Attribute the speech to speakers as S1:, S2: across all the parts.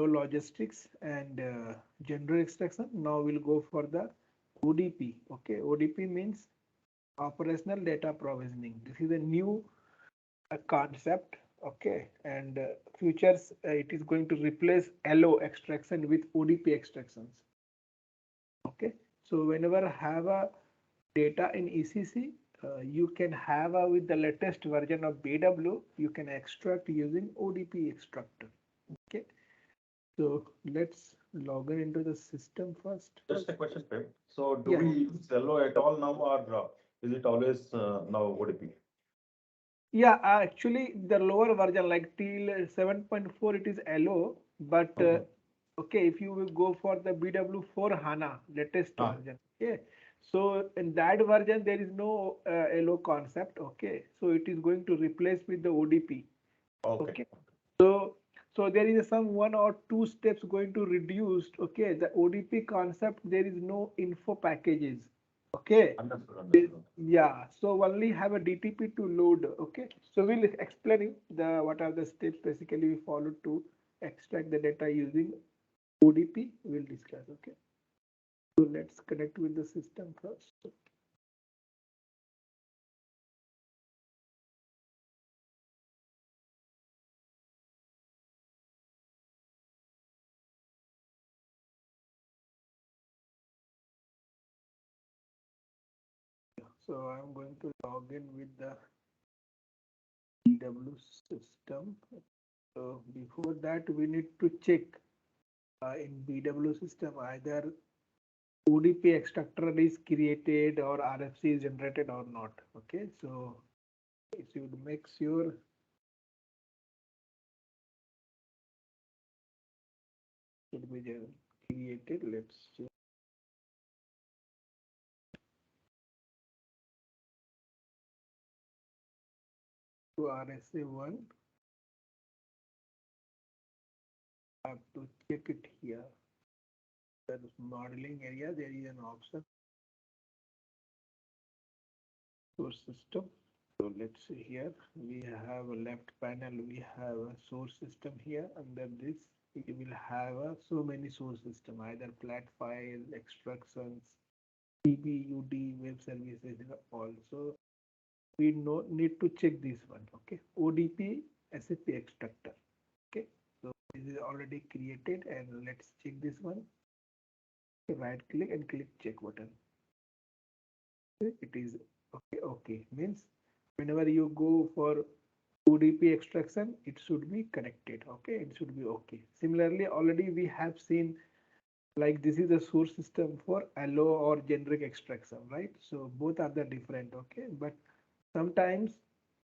S1: logistics and general extraction. Now we'll go for the ODP. Okay, ODP means operational data provisioning. This is a new concept. Okay, and futures it is going to replace LO extraction with ODP extractions. Okay, so whenever have a data in ECC, you can have with the latest version of BW, you can extract using ODP extractor. Okay, so let's log in into the system first.
S2: Just a question, Prem. So do
S1: Yeah,
S2: we use LO at all now, or is it always now ODP?
S1: yeah. Actually, the lower version like till 7.4, it is LO, but
S2: Okay.
S1: okay, if you will go for the BW4 HANA latest
S2: Ah,
S1: version, okay. So in that version, there is no LO concept. Okay, so it is going to replace with the ODP.
S2: okay.
S1: Okay, so there is some one or two steps going to reduce. Okay, the ODP concept, there is no info packages. Okay,
S2: Understood, understood.
S1: yeah, so only have a DTP to load. Okay, so we'll explaining the what are the steps basically we follow to extract the data using ODP. We'll discuss. Okay, so let's connect with the system first. So I'm going to log in with the BW system. So before that, we need to check in BW system either ODP extractor is created or RFC is generated or not. Okay, so it should make sure it be created. Let's check to RSA1. I have to check it here. The modeling area, there is an option source system. So let's see here. We have a left panel. We have a source system here. Under this, we will have so many source system, either flat file, extractions, PBUD, web services. Also, we need to check this one. Okay, ODP SAP extractor. Okay, so this is already created, and let's check this one. Right click and click check button. It is okay. Okay means whenever you go for ODP extraction, it should be connected. Okay, it should be okay. Similarly, already we have seen like this is a source system for LO or generic extraction, right? So both are the different. Okay, but sometimes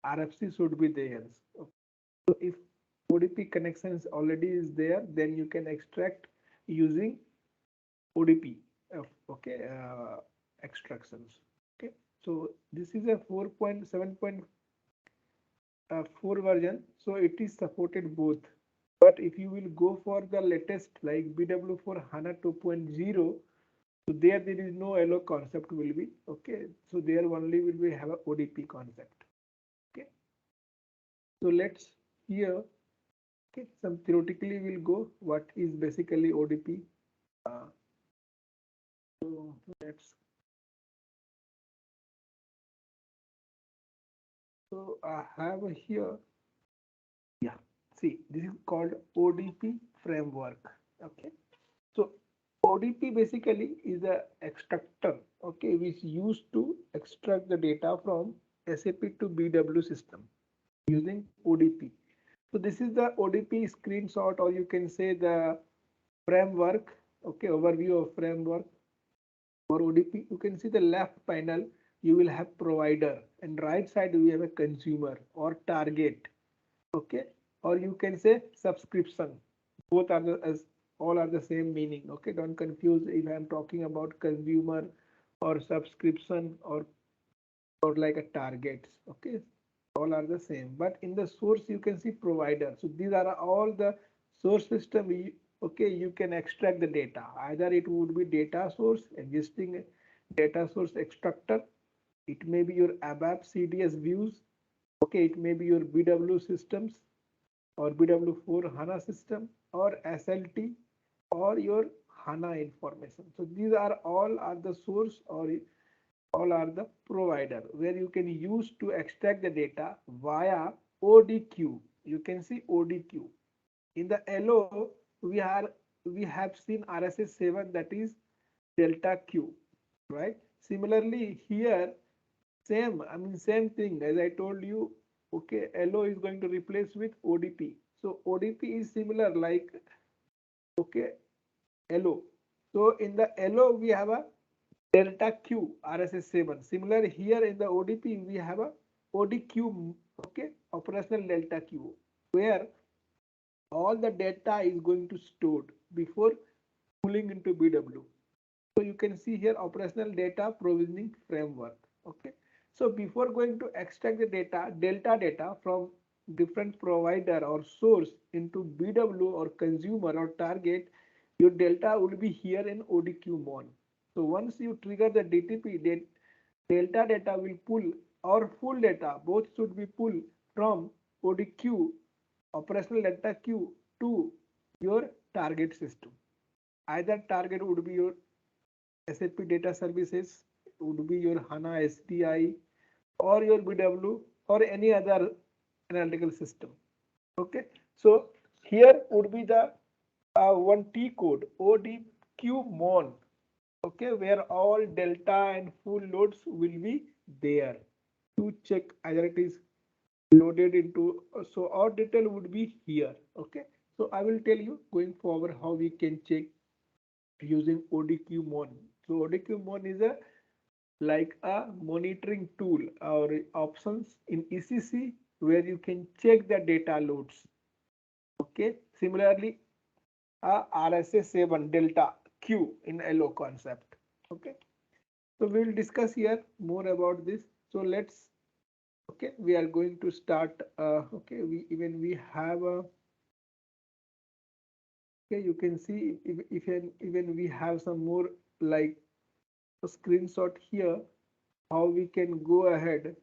S1: RFC should be there. So if ODP connections already is there, then you can extract using ODP. Okay, extractions. Okay, so this is a 4.7.4 version, so it is supported both. But if you will go for the latest like BW4 HANA 2.0, so there is no LO concept will be. Okay, so there only will be have a ODP concept. Okay, so let's here. Okay, some theoretically we'll go what is basically ODP. So let's. So I have here. Yeah, see, this is called ODP framework. Okay, so ODP basically is a extractor. Okay, which used to extract the data from SAP to BW system using ODP. So this is the ODP screenshot, or you can say the framework. Okay, overview of framework for ODP. You can see the left panel, you will have provider, and right side we have a consumer or target. Okay, or you can say subscription. Both are the as all are the same meaning. Okay, don't confuse if I'm talking about consumer or subscription or like a targets. Okay, all are the same, but in the source you can see provider. So these are all the source system. Okay, you can extract the data, either it would be data source, existing data source extractor, it may be your ABAP CDS views. Okay, it may be your BW systems. or BW4 HANA system or SLT or your HANA information. So these are all are the source or all are the provider where you can use to extract the data via ODQ. You can see ODQ. In the LO, we have seen RSS 7, that is delta Q, right? Similarly, here same thing as I told you. Okay, LO is going to replace with ODP. So ODP is similar like okay LO. So in the LO we have a delta Q RSS 7. Similar here in the ODP we have a ODQ, okay, operational delta Q, where all the data is going to stored before pulling into BW. So you can see here operational data provisioning framework. Okay. So before going to extract the data, delta data from different provider or source into BW or consumer or target, your delta will be here in ODQMON. So once you trigger the DTP, delta data will pull or full data, both should be pulled from ODQ, operational data queue, to your target system. Either target would be your SAP Data Services, would be your HANA SDI or your BW or any other analytical system. Okay, so here would be the one T code ODQMON. Okay, where all delta and full loads will be there to check either it is loaded into. So our detail would be here. Okay, so I will tell you going forward how we can check using ODQMON. So ODQMON is a like a monitoring tool or options in ECC where you can check the data loads. Okay, similarly RSA 7 delta Q in LO concept. Okay, so we will discuss here more about this. So let's okay, we are going to start. Okay, we have a okay, you can see if even we have some more like a screenshot here how we can go ahead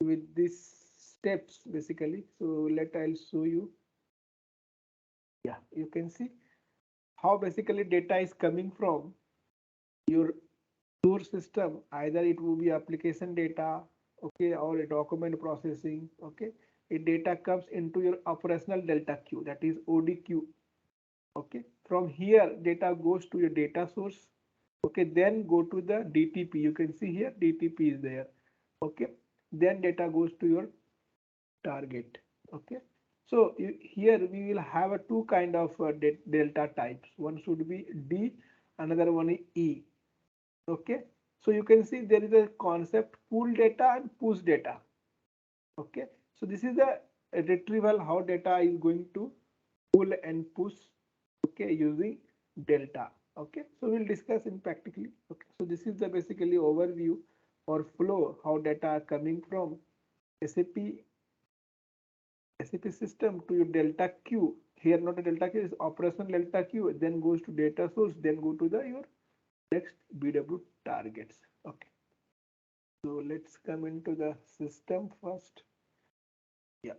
S1: with these steps basically. So I'll show you. Yeah, you can see how basically data is coming from your source system. Either it will be application data, okay, or a document processing. Okay, a data comes into your operational delta queue, that is ODQ. Okay, from here data goes to your data source. Okay, then go to the DTP. You can see here DTP is there. Okay, then data goes to your target. Okay, so here we will have a two kind of delta types. One should be D, another one is E. Okay, so you can see there is a concept pull data and push data. Okay, so this is the retrieval how data is going to pull and push. Okay, using delta. Okay, so we'll discuss in practically. Okay, so this is the basically overview or flow how data are coming from SAP system to your delta queue. Here not a delta queue, is operational delta queue, then goes to data source, then go to the your next BW targets. Okay, so let's come into the system first. Yeah.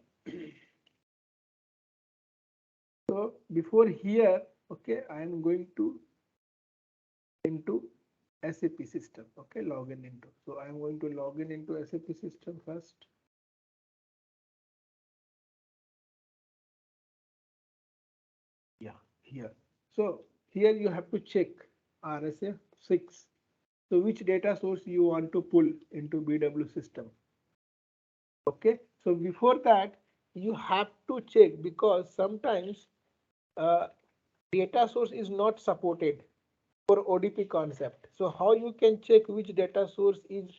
S1: So before here, okay, I am going to into SAP system. Okay, login into. So I am going to log in into SAP system first. Yeah, here. So here you have to check RSA 6. So which data source you want to pull into BW system. Okay, so before that you have to check because sometimes data source is not supported for ODP concept. So how you can check which data source is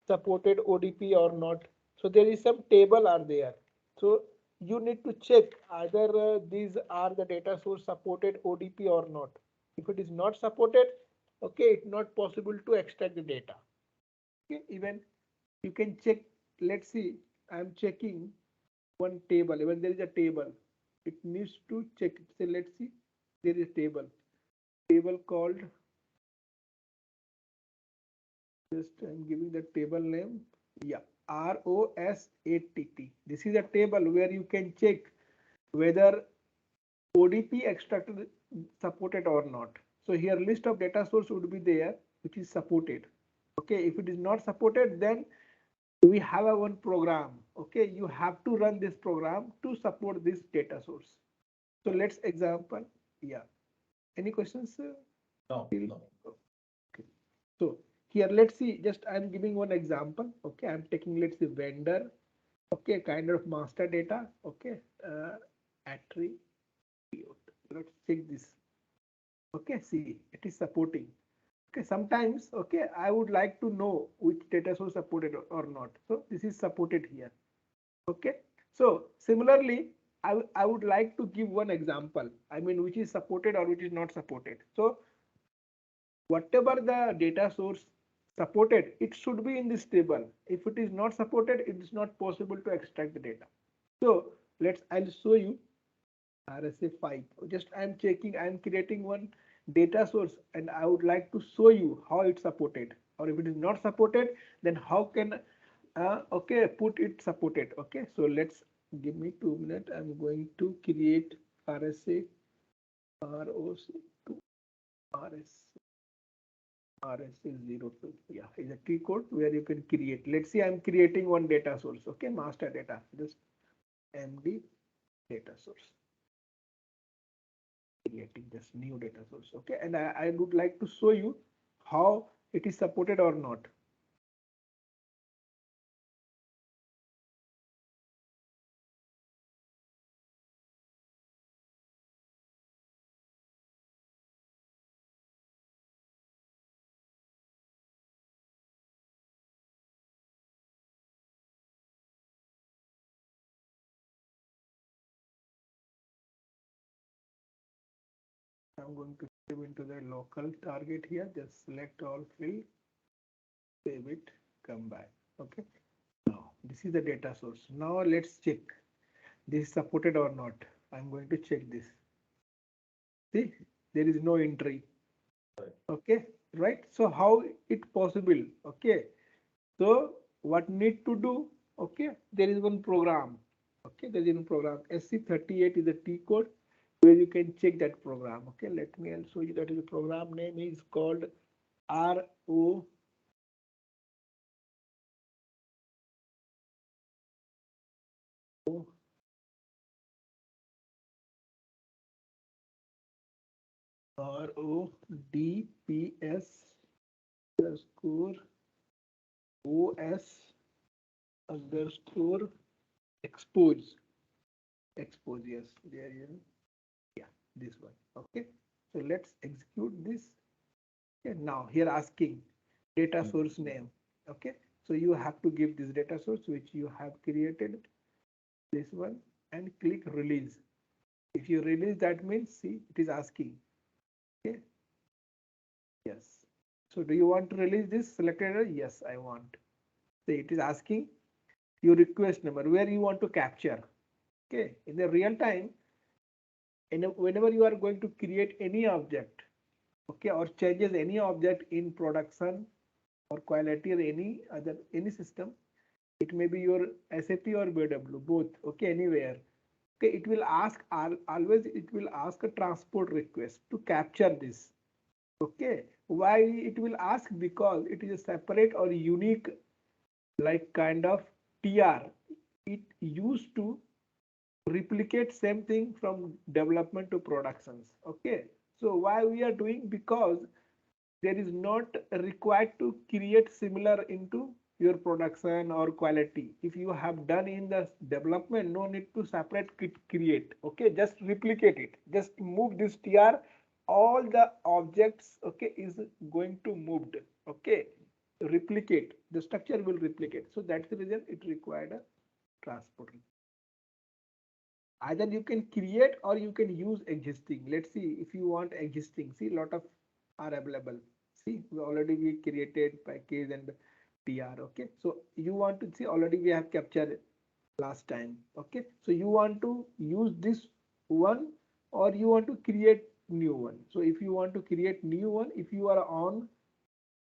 S1: supported ODP or not? So there is some table are there. So you need to check either these are the data source supported ODP or not. If it is not supported, okay, it's not possible to extract the data. Okay, even you can check. Let's see, I'm checking one table. When there is a table, it needs to check. Say, let's see, there is a table called, just I'm giving the table name. Yeah, ROSATT. This is a table where you can check whether ODP extracted supported or not. So here list of data source would be there, which is supported. Okay, if it is not supported, then we have a one program. Okay, you have to run this program to support this data source. So let's example. Yeah. Any questions?
S2: No, no.
S1: Okay. So here, let's see, just I'm giving one example. Okay, I'm taking, let's say, vendor. Okay, kind of master data. Okay, attribute. Let's check this. Okay, see, it is supporting. Okay, sometimes, okay, I would like to know which data source supported or not. So this is supported here. Okay, so similarly, I would like to give one example. I mean, which is supported or which is not supported. So whatever the data source supported, it should be in this table. If it is not supported, it is not possible to extract the data. So I'll show you RSA 5. Just I'm checking, I'm creating one data source and I would like to show you how it's supported, or if it is not supported, then how can okay, put it supported. Okay, so let's give me 2 minutes. I'm going to create RSA ROC2 RSA02. Yeah, is a key code where you can create. Let's see, I'm creating one data source. Okay, master data, just MD data source. Creating this new data source. Okay, and I would like to show you how it is supported or not. I'm going to save into the local target here. Just select all field, save it, come back. Okay. Now this is the data source. Now let's check this is supported or not. I'm going to check this. See, there is no entry. Okay, right? So how it possible? Okay. So what need to do? Okay, there is one program. Okay, there is one program. SC38 is a T code where you can check that program. Okay, let me show you that is the program name is called RO. RODPS underscore OS underscore expose. Yes, there is, yeah, this one. Okay, so let's execute this. Okay, now here asking data source name. Okay, so you have to give this data source which you have created, this one, and click release. If you release, that means, see, it is asking. Okay, yes. So do you want to release this selected? Yes, I want. So it is asking your request number where you want to capture. Okay, in the real time, whenever you are going to create any object, okay, or changes any object in production or quality or any system, it may be your SAP or BW, both. Okay, anywhere. Okay, it will ask always. It will ask a transport request to capture this. Okay, why it will ask? Because it is a separate or unique, like kind of TR. It used to replicate same thing from development to productions. Okay, so why we are doing? Because there is not required to create similar into your production or quality. If you have done in the development, no need to separate create. Okay, just replicate it, just move this TR, all the objects, okay, is going to moved. Okay, replicate, the structure will replicate. So that's the reason it required a transport. Either you can create or you can use existing. Let's see, if you want existing, see, lot of are available. See, we created package and TR. Okay, so you want to see, already we have captured last time. Okay, so you want to use this one or you want to create new one. So if you want to create new one, if you are on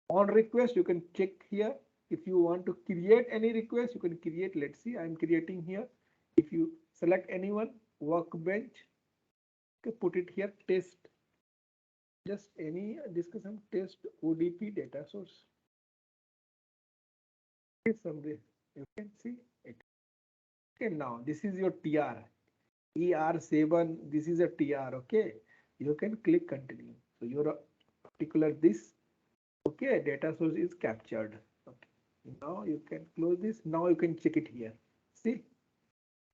S1: request, you can check here. If you want to create any request, you can create. Let's see, I'm creating here. If you select anyone, workbench. Okay, put it here, test, just any discussion, test ODP data source. Okay, somebody, you can see it. Okay, now this is your TR. ER7, this is a TR, okay? You can click continue. So your particular this, okay, data source is captured. Okay, now you can close this. Now you can check it here. See,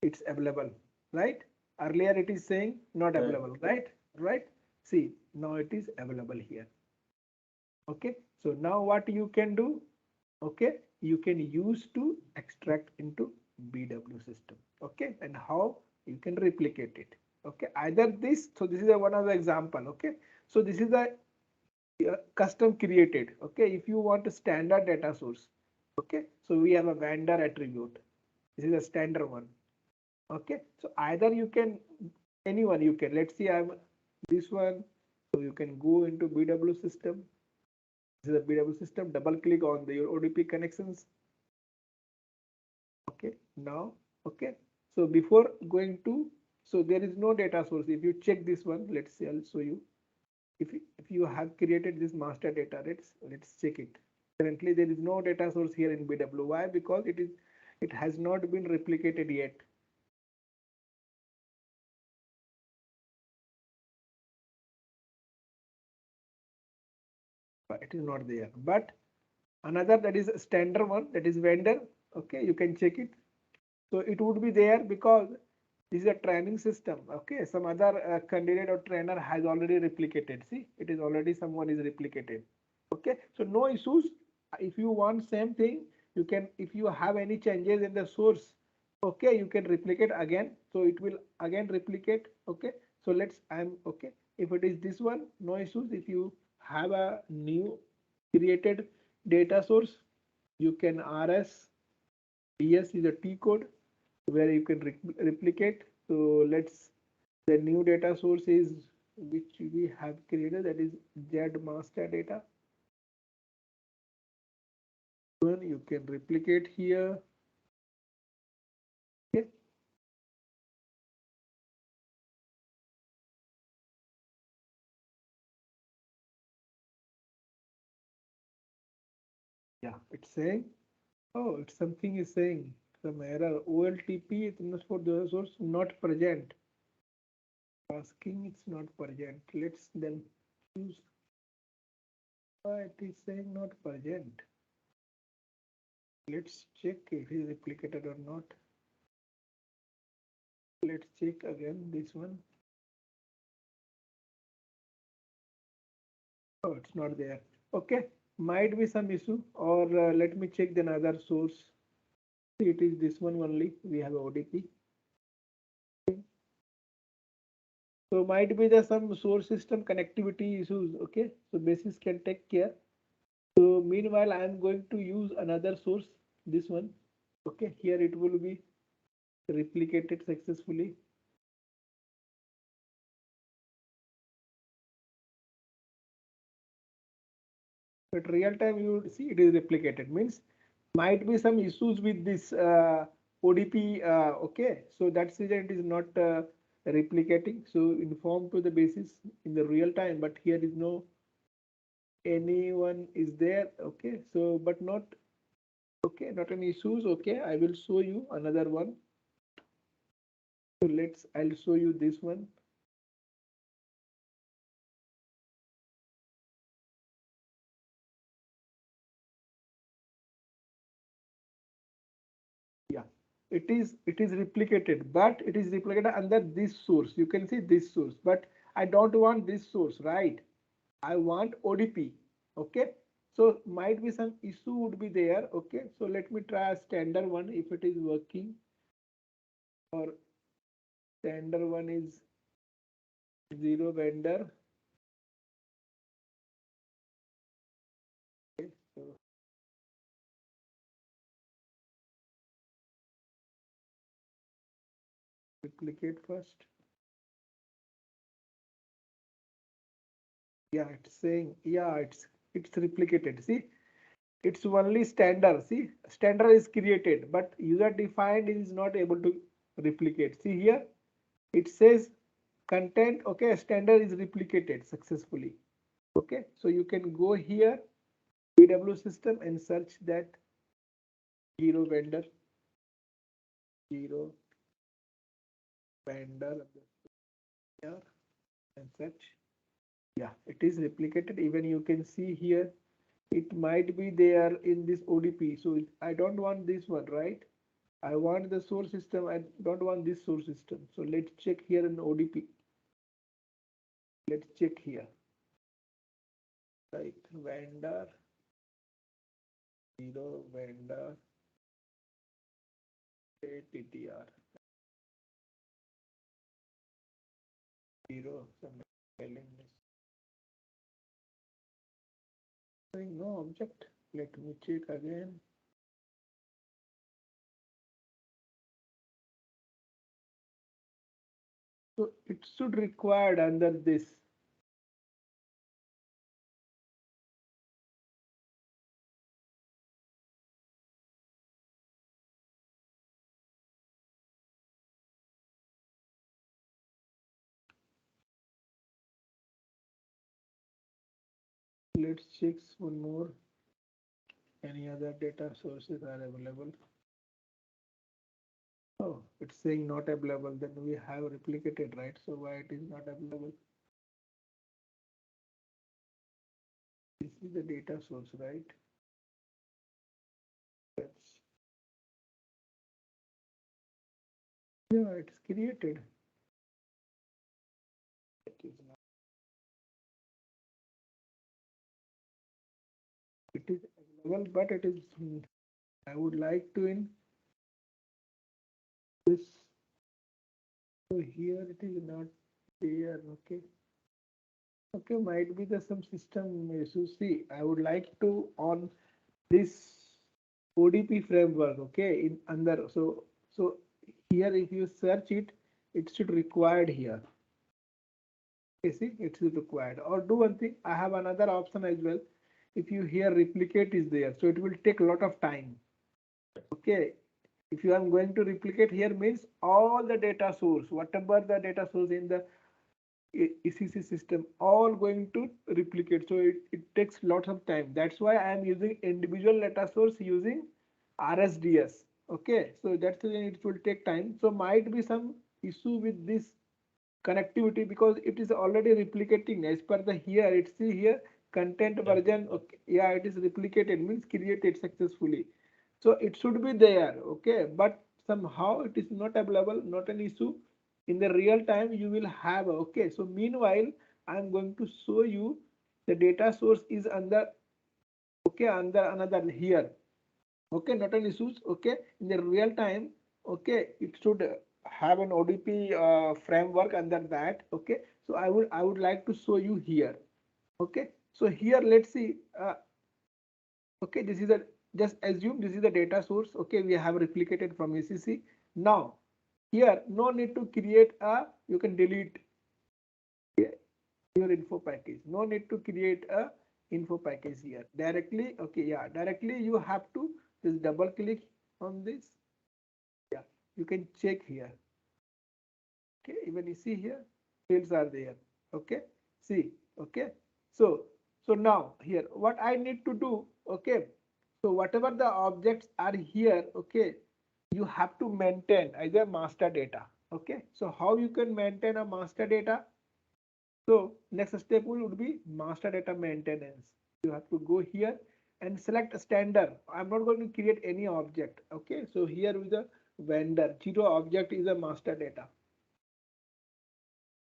S1: it's available, right? Earlier it is saying not available, right? Right? See, now it is available here. Okay, so now what you can do? Okay, you can use to extract into BW system. Okay, and how you can replicate it. Okay, either this, so this is one of the example. Okay, so this is a custom created. Okay, if you want a standard data source. Okay, so we have a vendor attribute. This is a standard one. Okay, so either you can, anyone you can, let's see, I'm this one, so you can go into BW system. This is a BW system, double click on the your ODP connections. Okay, now, okay, so before going to, so there is no data source. If you check this one, let's see, I'll show you. If you have created this master data, let's check it. Currently there is no data source here in BW. Why? Because it has not been replicated yet. It is not there, but another, that is standard one, that is vendor. Okay, you can check it. So it would be there because this is a training system. Okay, some other candidate or trainer has already replicated. See, it is already someone is replicated. Okay, so no issues. If you want same thing, you can, if you have any changes in the source, okay, you can replicate again. So it will again replicate. Okay, so I'm okay. If it is this one, no issues. If you have a new created data source, you can RS DS is a T code where you can replicate. So the new data source is which we have created, that is Z master data. You can replicate here. Okay. Yeah, it's saying, oh, it's something is saying some error. OLTP is for the source not present. Asking it's not present. Let's then choose. It is saying not present. Let's check if it is replicated or not. Let's check again this one. Oh, it's not there. Okay, might be some issue, or let me check the another source. It is this one only. We have ODP. So might be the some source system connectivity issues. Okay, so basis can take care. So meanwhile, I am going to use another source. This one. Okay, here it will be replicated successfully. But real time you see it is replicated, means might be some issues with this ODP. Okay, so that's reason it is not replicating. So inform to the basis in the real time, but here is no anyone is there. Okay, so but not okay, not any issues. Okay, I will show you another one. So I'll show you this one. Yeah, it is replicated, but it is replicated under this source. You can see this source, but I don't want this source, right? I want ODP. Okay, so might be some issue would be there. Okay, so let me try a standard one if it is working, or standard one is zero vendor. Okay, so replicate first. Yeah, it's saying, yeah, it's replicated. See, it's only standard. See, standard is created, but user defined is not able to replicate. See here, it says content, okay, standard is replicated successfully. Okay, so you can go here, BW system, and search that zero vendor here and search. Yeah, it is replicated. Even you can see here, it might be there in this ODP. So I don't want this one, right? I want the source system. I don't want this source system. So let's check here in ODP. Let's check here. Right, vendor, zero vendor, TTR, zero, some telling this. No object. Let me check again. So it should required under this. Let's check one more. Any other data sources are available? Oh, it's saying not available. Then we have replicated, right? So why it is not available? This is the data source, right? That's, yeah, it's created. It is not. It is available, but it is. I would like to in this. So here it is not there. Okay. Okay, might be the some system issue. See, I would like to on this ODP framework. Okay, in under so here if you search it, it should required here. Okay, see, it is required. Or do one thing. I have another option as well. If you here replicate is there, so it will take a lot of time. Okay, if you are going to replicate here means all the data source, whatever the data source in the ECC system, all going to replicate. So it takes lots of time. That's why I am using individual data source using RSDS. Okay, so that's why it will take time. So might be some issue with this connectivity because it is already replicating as per the here. It's see here content version. Okay, yeah, it is replicated means created successfully. So it should be there. Okay, but somehow it is not available. Not an issue. In the real time you will have. Okay, so meanwhile I am going to show you the data source is under. Okay, under another here. Okay, not an issues. Okay, in the real time. Okay, it should have an ODP framework under that. Okay, so I would like to show you here. Okay, so here let's see. Okay, this is a just assume this is the data source. Okay, we have replicated from ECC. Now here no need to create a, you can delete your info package. No need to create a info package here directly. Okay, yeah, directly you have to just double click on this. Yeah, you can check here. Okay, even you see here fields are there. Okay, see. Okay, so now here what I need to do. Okay, so whatever the objects are here. Okay, you have to maintain as a master data. Okay, so how you can maintain a master data? So next step would be master data maintenance. You have to go here and select a standard. I'm not going to create any object. Okay, so here with the vendor, zero object is a master data.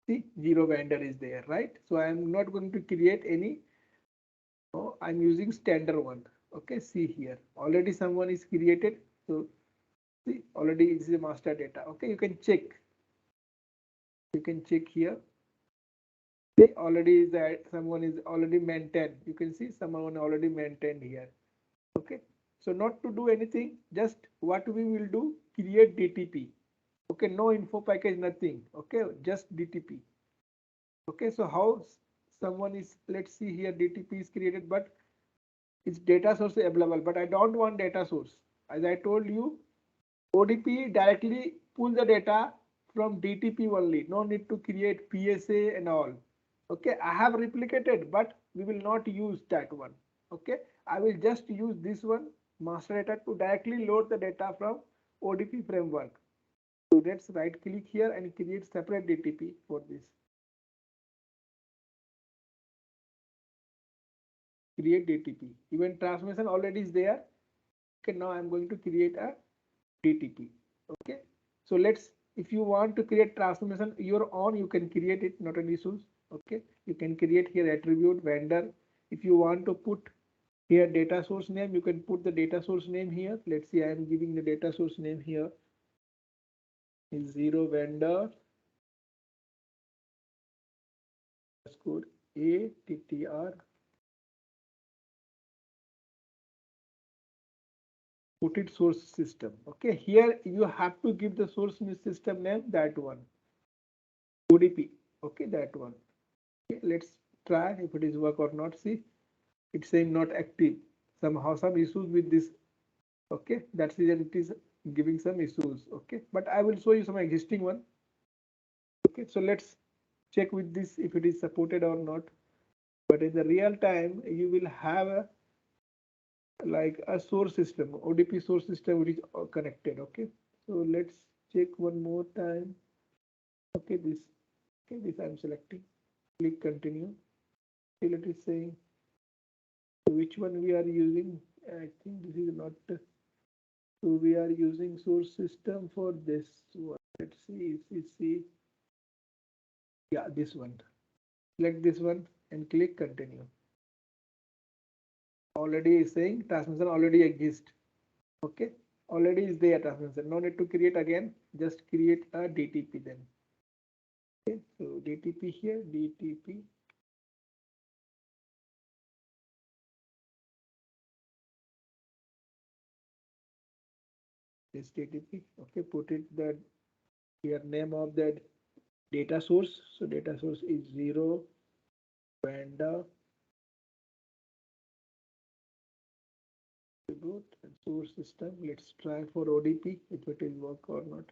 S1: See, zero vendor is there, right? So I'm not going to create any. Oh, I'm using standard one. Okay, see here. Already someone is created. So see, already it's a master data. Okay, you can check. You can check here. See, already is that someone is already maintained. You can see someone already maintained here. Okay, so not to do anything, just what we will do, create DTP. Okay, no info package, nothing. Okay, just DTP. Okay, so how someone is, let's see here, DTP is created, but its data source is available, but I don't want data source. As I told you, ODP directly pull the data from DTP only. No need to create PSA and all. Okay, I have replicated, but we will not use that one. Okay, I will just use this one, master data, to directly load the data from ODP framework. So let's right click here and create separate DTP for this. Create DTP. Even transformation already is there. Okay, now I'm going to create a DTP. Okay, so if you want to create transformation your own, you can create it, not an issue. Okay, you can create here attribute vendor. If you want to put here data source name, you can put the data source name here. Let's see, I am giving the data source name here is 0 vendor underscore ATTR. Put it source system. Okay, here you have to give the source system name, that one, ODP. Okay, that one. Okay, let's try if it is work or not. See, it's saying not active. Somehow some issues with this. Okay, that's the reason it is giving some issues. Okay, but I will show you some existing one. Okay, so let's check with this if it is supported or not. But in the real time, you will have a like a source system, ODP source system, which is connected. Okay, so let's check one more time. Okay, this I'm selecting. Click continue. Still it is saying which one we are using. I think this is not. So we are using source system for this one. Let's see. Yeah, this one. Select this one and click continue. Already is saying transmission already exists. Okay, already is there transmission. No need to create again. Just create a DTP then. Okay, so DTP here, DTP. This DTP. Okay, put it that here name of that data source. So data source is 0 vendor attribute and source system. Let's try for ODP if it will work or not.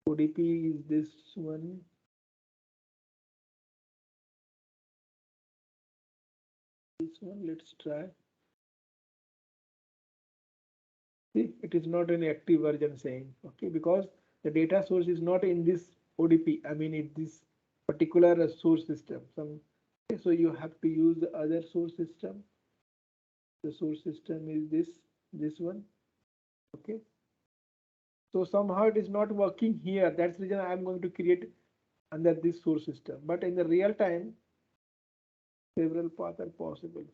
S1: ODP is this one. This one, let's try. See, it is not an active version saying, okay, because the data source is not in this ODP. I mean, in this particular source system. Okay, so you have to use the other source system. The source system is this one. Okay. So somehow it is not working here. That's the reason I'm going to create under this source system. But in the real time, several paths are possible.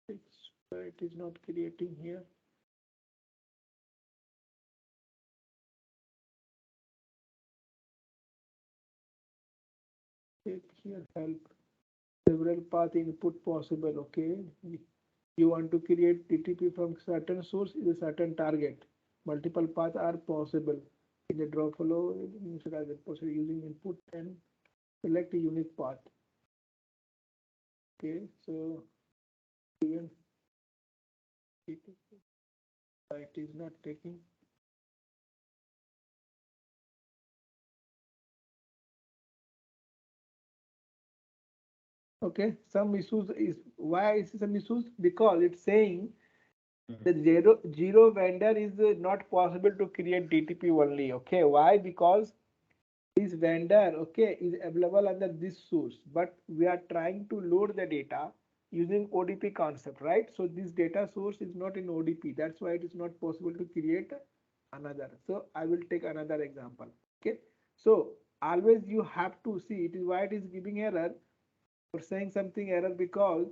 S1: It is not creating here. Take here help. Several path input possible. Okay. You want to create DTP from certain source is a certain target. Multiple paths are possible. In the drop flow, possible using input and select a unique path. Okay, so even it is not taking. Okay, some issues is why is some issues, because it's saying the zero vendor is not possible to create DTP only. Okay, why? Because this vendor, okay, is available under this source, but we are trying to load the data using ODP concept, right? So this data source is not in ODP. That's why it is not possible to create another. So I will take another example. Okay, so always you have to see it is why it is giving error or saying something error, because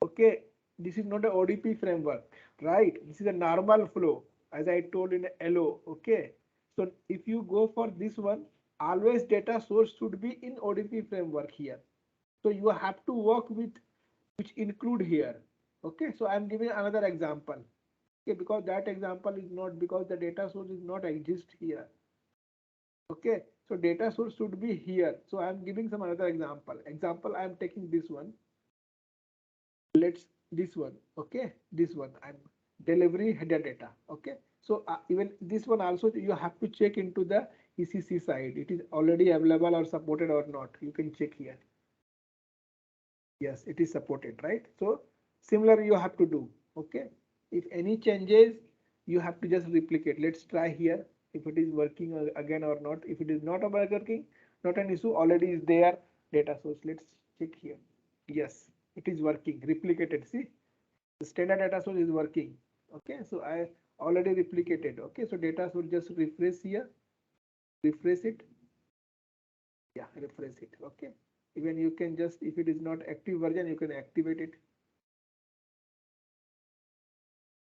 S1: okay, this is not a ODP framework, right? This is a normal flow, as I told in LO. Okay, so if you go for this one, always data source should be in ODP framework here. So you have to work with which include here. Okay, so I'm giving another example. Okay, because that example is not, because the data source is not exist here. Okay, so data source should be here. So I'm giving some another example. I'm taking this one. Let's this one. Okay, this one I'm delivery header data. Okay, So even this one also you have to check into the ECC side. It is already available or supported or not. You can check here. Yes, it is supported, right? So similar you have to do. Okay. If any changes, you have to just replicate. Let's try here if it is working again or not. If it is not working, not an issue. Already is there data source. Let's check here. Yes, it is working. Replicated. See, the standard data source is working. Okay, so I already replicated. Okay, so data source just refresh here. Refresh it. Yeah, refresh it. Okay. Even you can just, if it is not active version, you can activate it.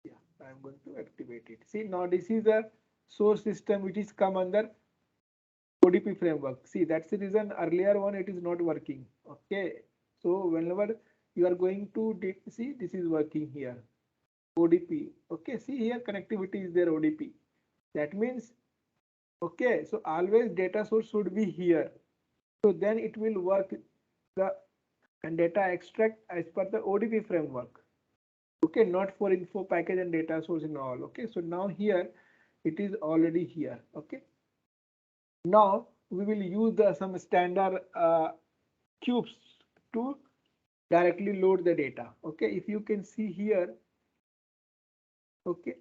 S1: Yeah, I'm going to activate it. See, now this is a source system which is come under ODP framework. See, that's the reason earlier one it is not working. Okay, so whenever you are going to see, this is working here. ODP. Okay, see here connectivity is there ODP. That means, okay, so always data source should be here. So then it will work the and data extract as per the ODP framework. Okay, not for info package and data source and all. Okay, so now here it is already here. Okay, now we will use some standard cubes to directly load the data. Okay, if you can see here, okay,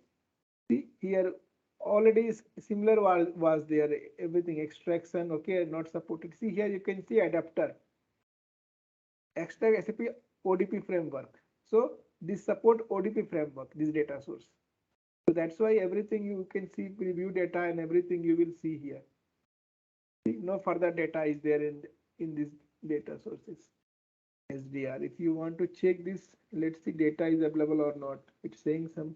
S1: see here already similar was there, everything extraction, okay, not supported. See here you can see adapter extract SAP ODP framework. So this support ODP framework, this data source. So that's why everything you can see preview data and everything you will see here. See, no further data is there in this data sources. SDR. If you want to check this, let's see data is available or not. It's saying some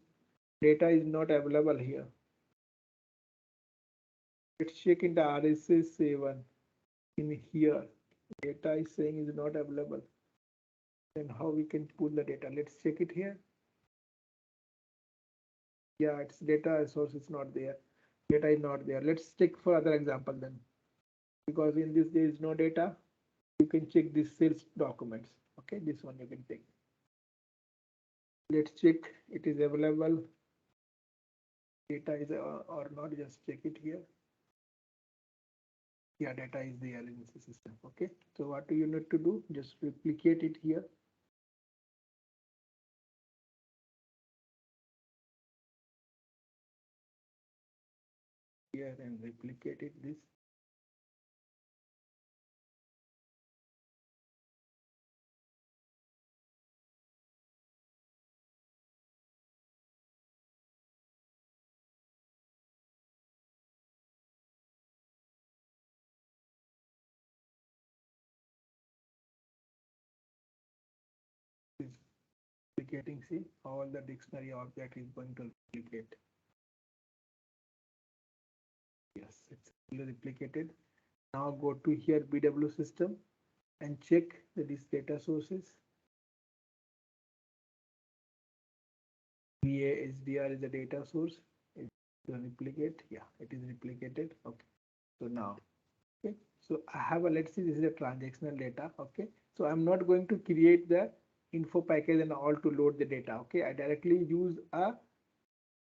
S1: data is not available here. Let's check in the RSS 7 in here. Data is saying is not available. Then how we can pull the data? Let's check it here. Yeah, its data source is not there. Data is not there. Let's check for other example then. Because in this there is no data, you can check this sales documents. Okay, this one you can take. Let's check it is available. Data is or not, just check it here. Yeah, data is there in the system. Okay, so what do you need to do? Just replicate it here. Here and replicate it this. Is replicating. See, all the dictionary object is going to replicate. Yes, it's fully replicated. Now go to here BW system and check these data sources. VA SDR is the data source. It's to replicate. Yeah, it is replicated. Okay. So now, okay. So I have a, let's see, this is a transactional data. Okay. So I'm not going to create the info package and all to load the data. Okay. I directly use a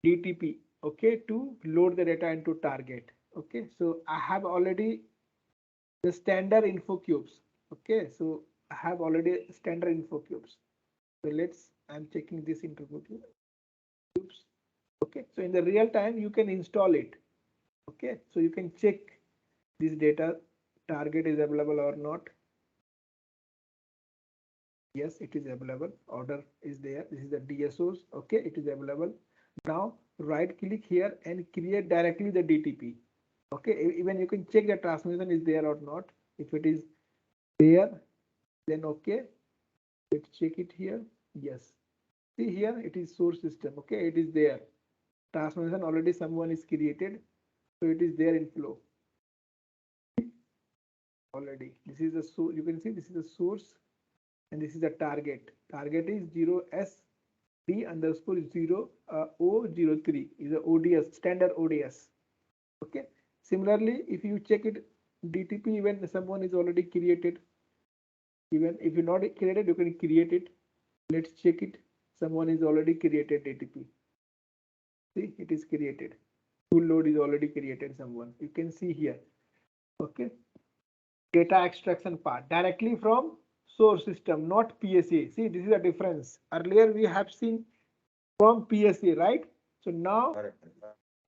S1: DTP. Okay. To load the data into target. Okay. So I have already the standard info cubes. Okay. So I have already standard info cubes. So I'm checking this info cubes. Okay, so in the real time you can install it. Okay, so you can check this data target is available or not. Yes, it is available. Order is there. This is the DSOs. Okay, it is available. Now right click here and create directly the DTP. Okay, even you can check the transmission is there or not. If it is there, then okay. Let's check it here. Yes. See here, it is source system. Okay, it is there. Transmission already someone is created. So it is there in flow. Already. This is the source. You can see this is the source and this is the target. Target is 0SD underscore 0O03 is the ODS, standard ODS. Okay. Similarly, if you check it, DTP, even someone is already created. Even if you're not created, you can create it. Let's check it. Someone is already created DTP. See, it is created. Full load is already created someone. You can see here. Okay. Data extraction part directly from source system, not PSA. See, this is a difference. Earlier we have seen from PSA, right? So now,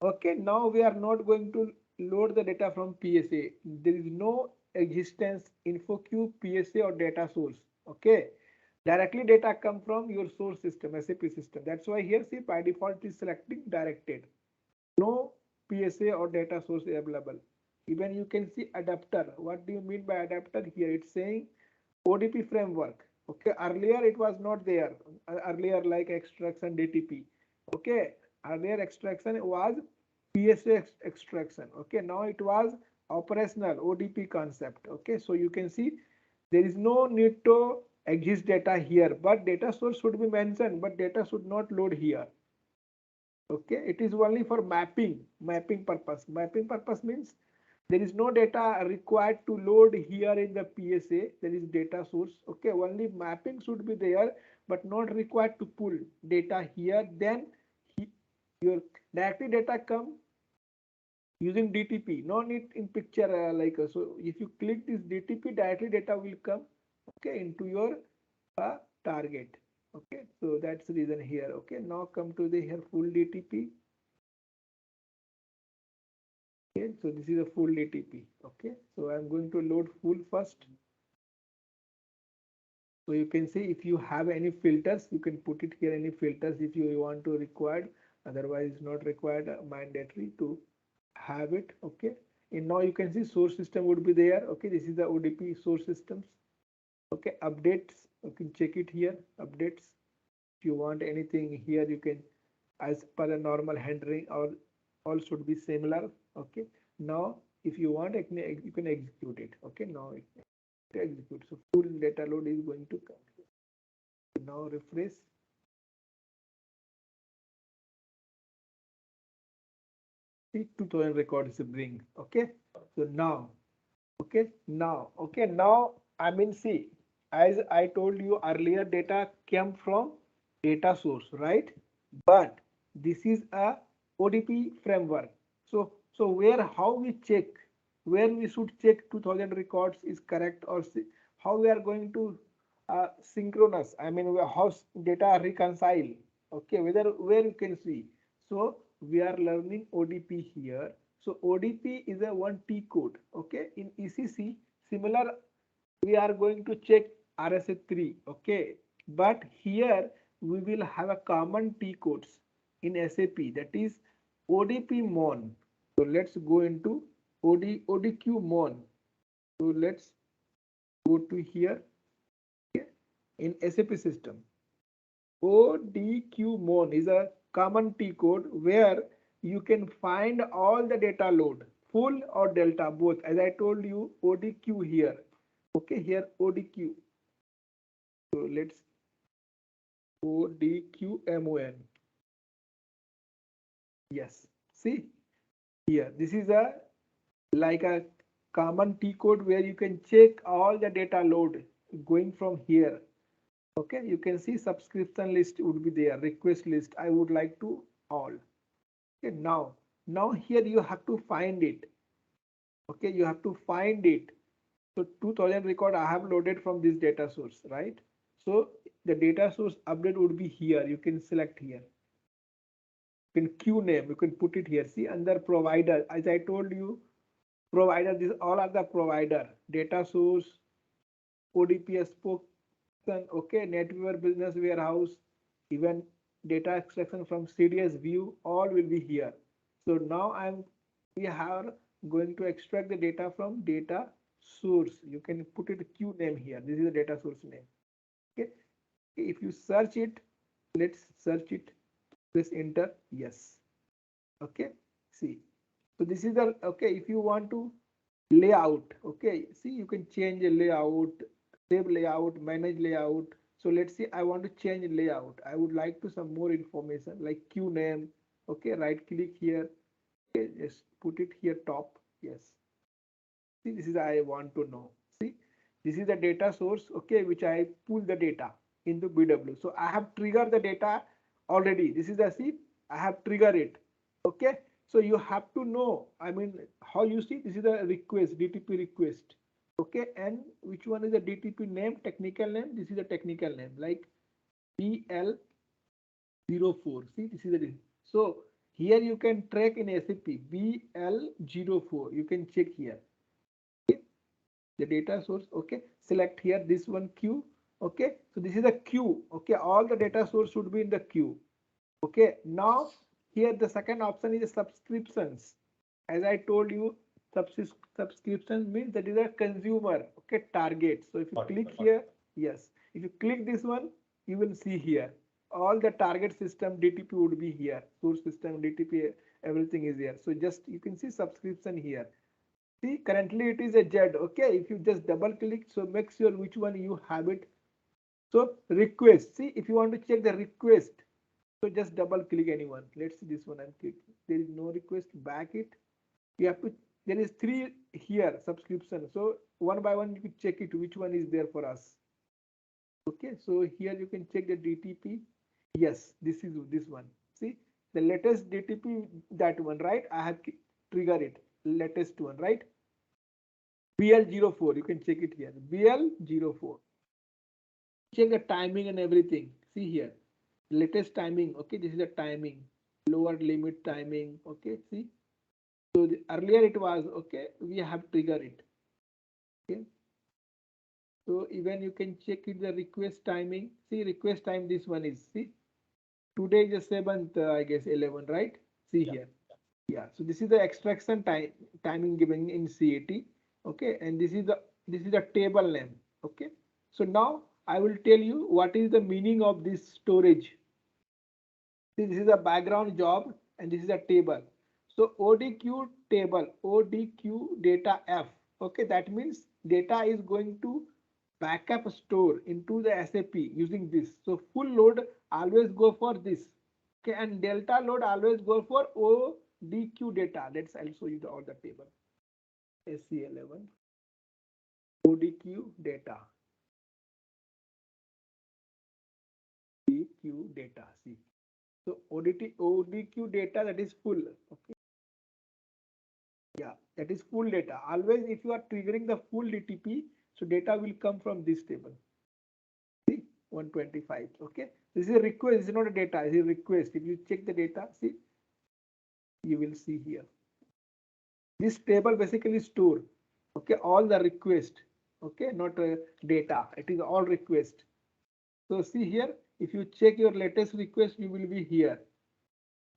S1: okay, now we are not going to load the data from PSA. There is no existence InfoQ, PSA or data source. Okay. Directly data come from your source system, SAP system. That's why here see by default is selecting directed. No PSA or data source available. Even you can see adapter. What do you mean by adapter? Here it's saying ODP framework. Okay, earlier it was not there. Earlier like extraction DTP. Okay, earlier extraction was PSA extraction. Okay, now it was operational ODP concept. Okay, so you can see there is no need to exist data here, but data source should be mentioned, but data should not load here. Okay, it is only for mapping purpose. Mapping purpose means there is no data required to load here in the PSA. There is data source. Okay, only mapping should be there, but not required to pull data here. Then your directly data come using DTP. No need in picture so. If you click this DTP, directly data will come. Okay, into your target. Okay, so that's the reason here. Okay, now come to the here full DTP. Okay, so this is a full DTP. Okay, so I'm going to load full first. So you can see if you have any filters, you can put it here, any filters if you want to required, otherwise not required, mandatory to have it. Okay, and now you can see source system would be there. Okay, this is the ODP source systems. Okay, updates, you can check it here, updates. If you want anything here, you can, as per a normal handling, or all should be similar. Okay, now if you want, you can execute it. Okay, now it execute. So full data load is going to come. Now refresh. See, 2000 records bring. Okay, so now, now I mean, see, as I told you earlier, data came from data source, right? But this is a ODP framework. So where, how we check, where we should check 2000 records is correct, or how we are going to synchronous, I mean how data reconcile. Okay, where you can see. So we are learning ODP here. So ODP is a one T code. Okay, in ECC similar we are going to check RSA3. Okay, but here we will have a common T codes in SAP, that is ODQMON. So let's go into ODQMON. So let's go to here. Okay, in SAP system, ODQMON is a common T code where you can find all the data load, full or delta, both. As I told you, ODQ here. Okay, here ODQ. So let's ODQMON. Yes, see here. This is a like a common T code where you can check all the data load going from here. Okay, you can see subscription list would be there, request list. I would like to all. Okay, now here you have to find it. Okay, you have to find it. So 2000 record I have loaded from this data source, right? So the data source update would be here. You can select here. You can queue name, you can put it here. See under provider, as I told you, provider, these all are the provider, data source, ODP spoke, okay, NetWeaver business warehouse, even data extraction from CDS view, all will be here. So now we are going to extract the data from data source. You can put it queue name here. This is the data source name. Okay, if you search it, let's search it, press enter. Yes. Okay, see, so this is the, okay, if you want to layout, okay, see, you can change a layout, save layout, manage layout. So let's see, I want to change layout. I would like to some more information like queue name. Okay, right click here. Okay, just put it here top. Yes. See, this is I want to know. See, this is the data source. Okay, which I pull the data into BW. So I have triggered the data already. This is the, see, I have triggered it. Okay, so you have to know, I mean, how you see this is a request, DTP request. Okay, and which one is the DTP name, technical name? This is the technical name, like BL04. See, this is the so here you can track in SAP BL04. You can check here. Okay? The data source. Okay, select here this one queue. Okay, so this is a queue. Okay, all the data source should be in the queue. Okay, now here the second option is subscriptions. As I told you, subscriptions means that is a consumer. Okay, target. So if you click here, yes, if you click this one, you will see here all the target system DTP would be here. Source system DTP, everything is here. So just you can see subscription here. See, currently it is a Z. Okay, if you just double click, so make sure which one you have it. So request. See, if you want to check the request, so just double click anyone. Let's see this one and click. There is no request, back it. You have to, there is 3 here subscription. So one by one you can check it which one is there for us. Okay, so here you can check the DTP. Yes, this is this one. See the latest DTP, that one, right? I have triggered it. Latest one, right? BL04. You can check it here. BL04. Check the timing and everything. See here. Latest timing. Okay, this is the timing. Lower limit timing. Okay, see. So earlier it was okay. We have triggered it. Okay. So even you can check it the request timing. See request time. This one is, see. Today is the 7th, I guess 11, right? See here. Yeah. So this is the extraction timing given in CAT. Okay, and this is the table name. Okay. So now I will tell you what is the meaning of this storage. See, this is a background job and this is a table. So ODQ table, ODQ data F. Okay, that means data is going to backup store into the SAP using this. So full load always go for this. Okay, and delta load always go for ODQ data. I'll show you all the table. SC11 ODQ data. ODQ data. See. So ODQ data, that is full. Okay. Yeah, that is full data. Always if you are triggering the full DTP, so data will come from this table. See, 125. Okay. This is a request, this is not a data, this is a request. If you check the data, see, you will see here. This table basically store, okay, all the request. Okay, not data. It is all request. So see here, if you check your latest request, you will be here.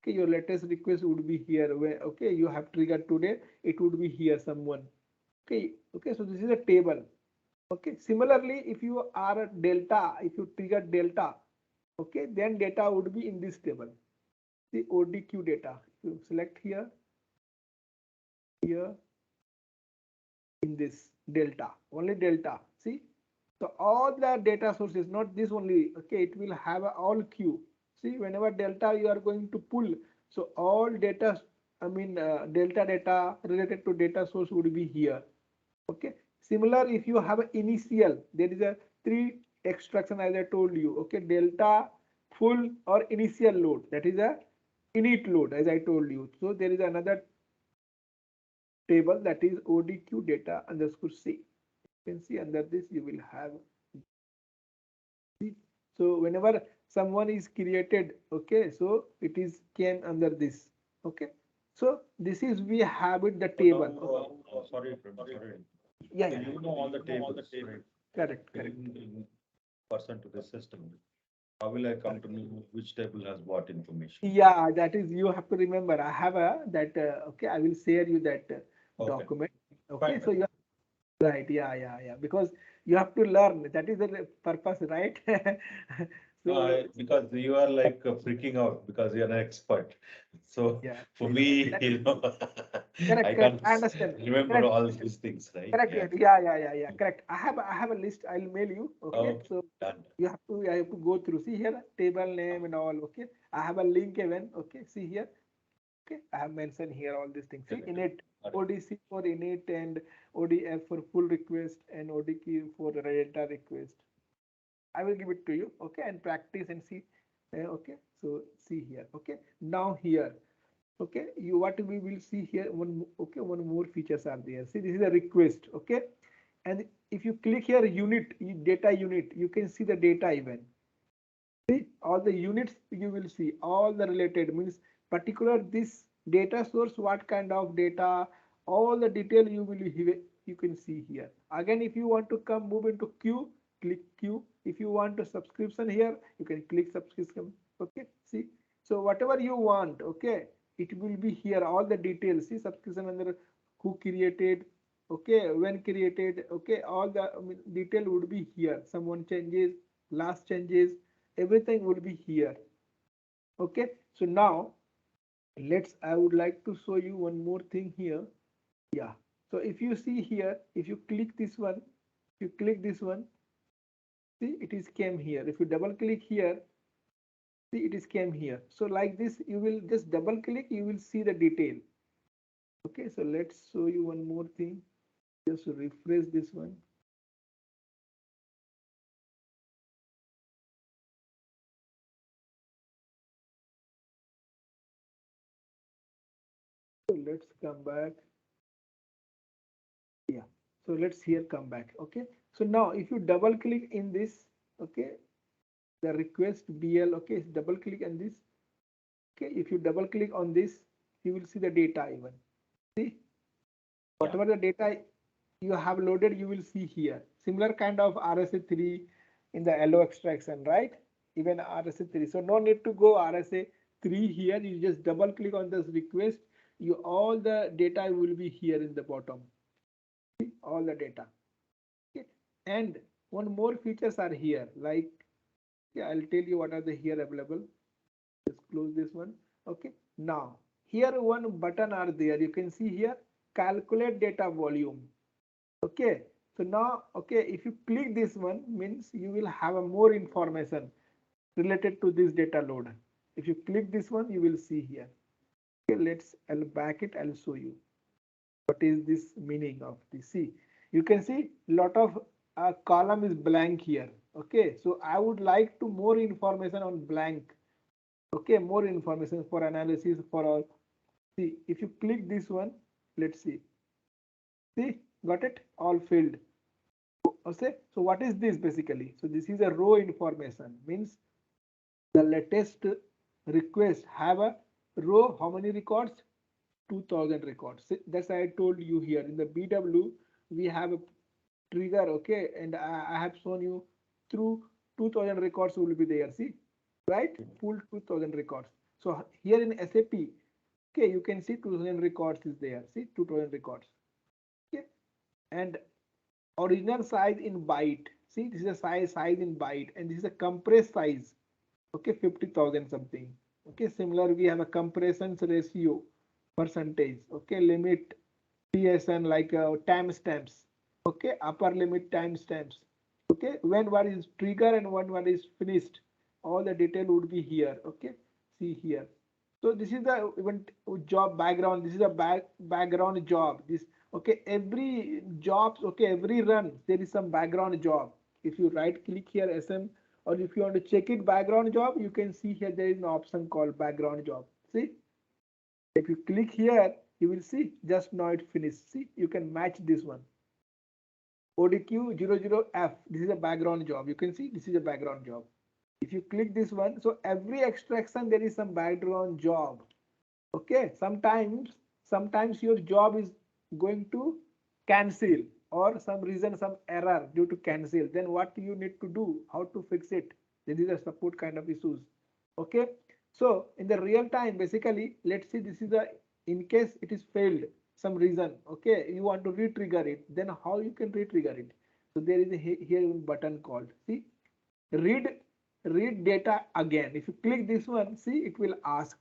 S1: Okay, your latest request would be here. Where okay, you have triggered today, it would be here someone. Okay, okay, so this is a table. Okay, similarly, if you are a delta, if you trigger delta, okay, then data would be in this table. The ODQ data. You select here, in this delta, only delta. See, so all the data sources, not this only. Okay, it will have a all queue. See, whenever delta you are going to pull, so all data, I mean delta data related to data source would be here. Okay, similar if you have an initial, there is a 3 extraction as I told you. Okay, delta, full or initial load, that is a init load as I told you. So there is another table, that is ODQ data underscore C. You can see under this you will have. So whenever someone is created, okay, so it is came under this. Okay, so this is we have it the table.
S2: Sorry.
S1: Yeah,
S2: So you know all the tables, right?
S1: correct.
S2: In person to the system. How will I come to know which table has what information?
S1: Yeah, that is, you have to remember. I have a that okay. I will share you that document. Okay,
S2: Fine.
S1: so you are right. Yeah. Because you have to learn. That is the purpose, right? So
S2: Because you are like freaking out because you're an expert. So
S1: yeah,
S2: for me, I
S1: correct.
S2: can't
S1: I understand.
S2: remember
S1: Correct.
S2: all these things, right?
S1: Correct.
S2: Yeah.
S1: Yeah. Correct. I have a list. I'll mail you. Okay.
S2: Okay,
S1: So
S2: done.
S1: I have to go through. See here, table name and all. Okay. I have a link even. Okay. See here. Okay. I have mentioned here all these things. See,
S2: Correct.
S1: init,
S2: Correct.
S1: ODC for init and ODF for full request and ODQ for data request. I will give it to you. Okay. And practice and see. Okay. So see here, okay. Now here, okay, you what we will see here, one more features are there. See, this is a request, okay. And if you click here unit, data unit, you can see the data even. See all the units, you will see all the related, means particular this data source, what kind of data, all the detail you will you can see here. Again, if you want to come move into queue, click queue. If you want a subscription here, you can click subscription. Okay, see, so whatever you want, okay, it will be here, all the details. See, subscription under who created, okay, when created, okay, all the detail would be here. Someone changes, last changes, everything will be here. Okay, so now let's, I would like to show you one more thing here. Yeah, so if you see here, if you click this one, if you click this one, see it is came here. If you double click here, see it is came here. So like this, you will just double click, you will see the detail. Okay, so let's show you one more thing. Just refresh this one. So let's come back. Yeah, so let's here come back. Okay, so now if you double click in this, okay, the request BL, okay, double click on this. Okay, if you double click on this, you will see the data even. See, whatever the data you have loaded, you will see here. Similar kind of RSA3 in the LO extraction, right? Even RSA3. So no need to go RSA3 here. You just double click on this request. You all the data will be here in the bottom. See, all the data. Okay. And one more features are here. Like, yeah, I'll tell you what are the here available. Just close this one. Okay, now here one button are there, you can see here calculate data volume. Okay, so now, okay, if you click this one, means you will have a more information related to this data load. If you click this one, you will see here. Okay, I'll back it, I'll show you what is this meaning of this. See, you can see lot of column is blank here. Okay, so I would like to more information on blank. Okay, more information for analysis for all. See, if you click this one, let's see. See, got it? All filled. Okay, so what is this basically? So this is a row information, means the latest request have a row, how many records? 2000 records. See, that's I told you here in the BW, we have a trigger, okay, and I have shown you through 2000 records will be there. See, right? Full 2000 records. So here in SAP, okay, you can see 2000 records is there. See, 2000 records. Okay, and original size in byte. See, this is a size in byte, and this is a compressed size. Okay, 50,000 something. Okay, similar we have a compressions ratio percentage. Okay, limit TSN like timestamps. Okay, upper limit timestamps. Okay, when what is trigger and when what is finished, all the detail would be here. Okay, see here. So this is the event job background. This is a background job. This, okay, every jobs, okay, every run there is some background job. If you right click here SM, or if you want to check it background job, you can see here there is an option called background job. See, if you click here, you will see just now it finished. See, you can match this one. ODQ00F, this is a background job. You can see this is a background job. If you click this one, so every extraction there is some background job. Okay, sometimes your job is going to cancel, or some reason, some error due to cancel. Then what you need to do, how to fix it? This is a support kind of issues. Okay, so in the real time, basically, let's see, this is a, in case it is failed some reason, okay, you want to re-trigger it, then how you can re-trigger it? So there is a here button called, see, read data again. If you click this one, see, it will ask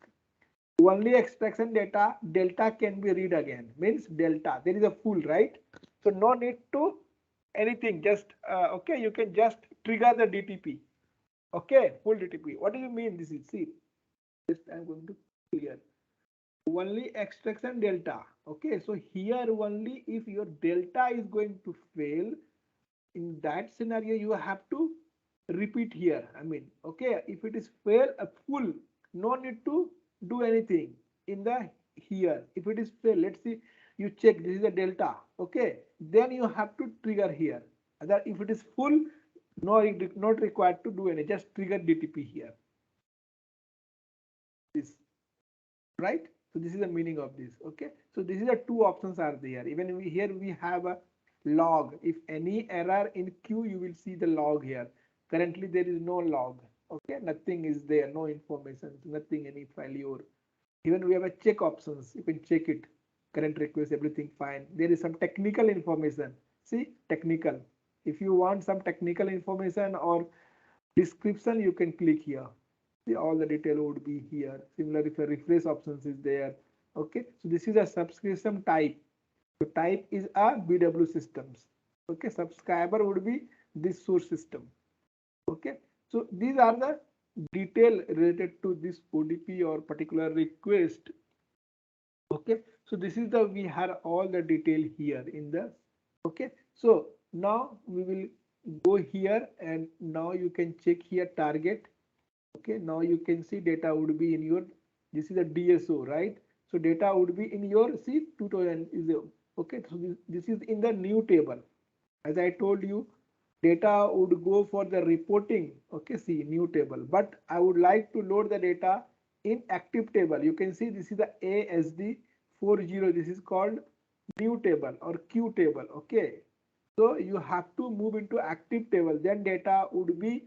S1: only extraction data, delta can be read again, means delta there is a full, right? So no need to anything, just okay, you can just trigger the DTP. Okay, full DTP. What do you mean this is? See, just I'm going to clear only extraction delta. Okay, so here only if your delta is going to fail, in that scenario you have to repeat here. I mean, okay, if it is fail a full, no need to do anything in the here. If it is fail, let's see, you check this is a delta, okay, then you have to trigger here. Other if it is full, no, not required to do any, just trigger DTP here. This, right? So this is the meaning of this. Okay, so this is the two options are there. Even here we have a log. If any error in queue, you will see the log here. Currently there is no log. Okay, nothing is there, no information, nothing, any failure. Even we have a check options, you can check it, current request, everything fine. There is some technical information, see technical. If you want some technical information or description, you can click here. See, all the detail would be here. Similar if a refresh options is there. Okay, so this is a subscription type. The type is a BW systems. Okay, subscriber would be this source system. Okay, so these are the detail related to this ODP or particular request. Okay, so this is the, we have all the detail here in the, okay, so now we will go here and now you can check here target. Okay, now you can see data would be in your, this is a DSO, right? So data would be in your, see 2000 is a, okay, so this is in the new table. As I told you, data would go for the reporting. Okay, see new table, but I would like to load the data in active table. You can see this is the ASD 40. This is called new table or Q table. Okay, so you have to move into active table, then data would be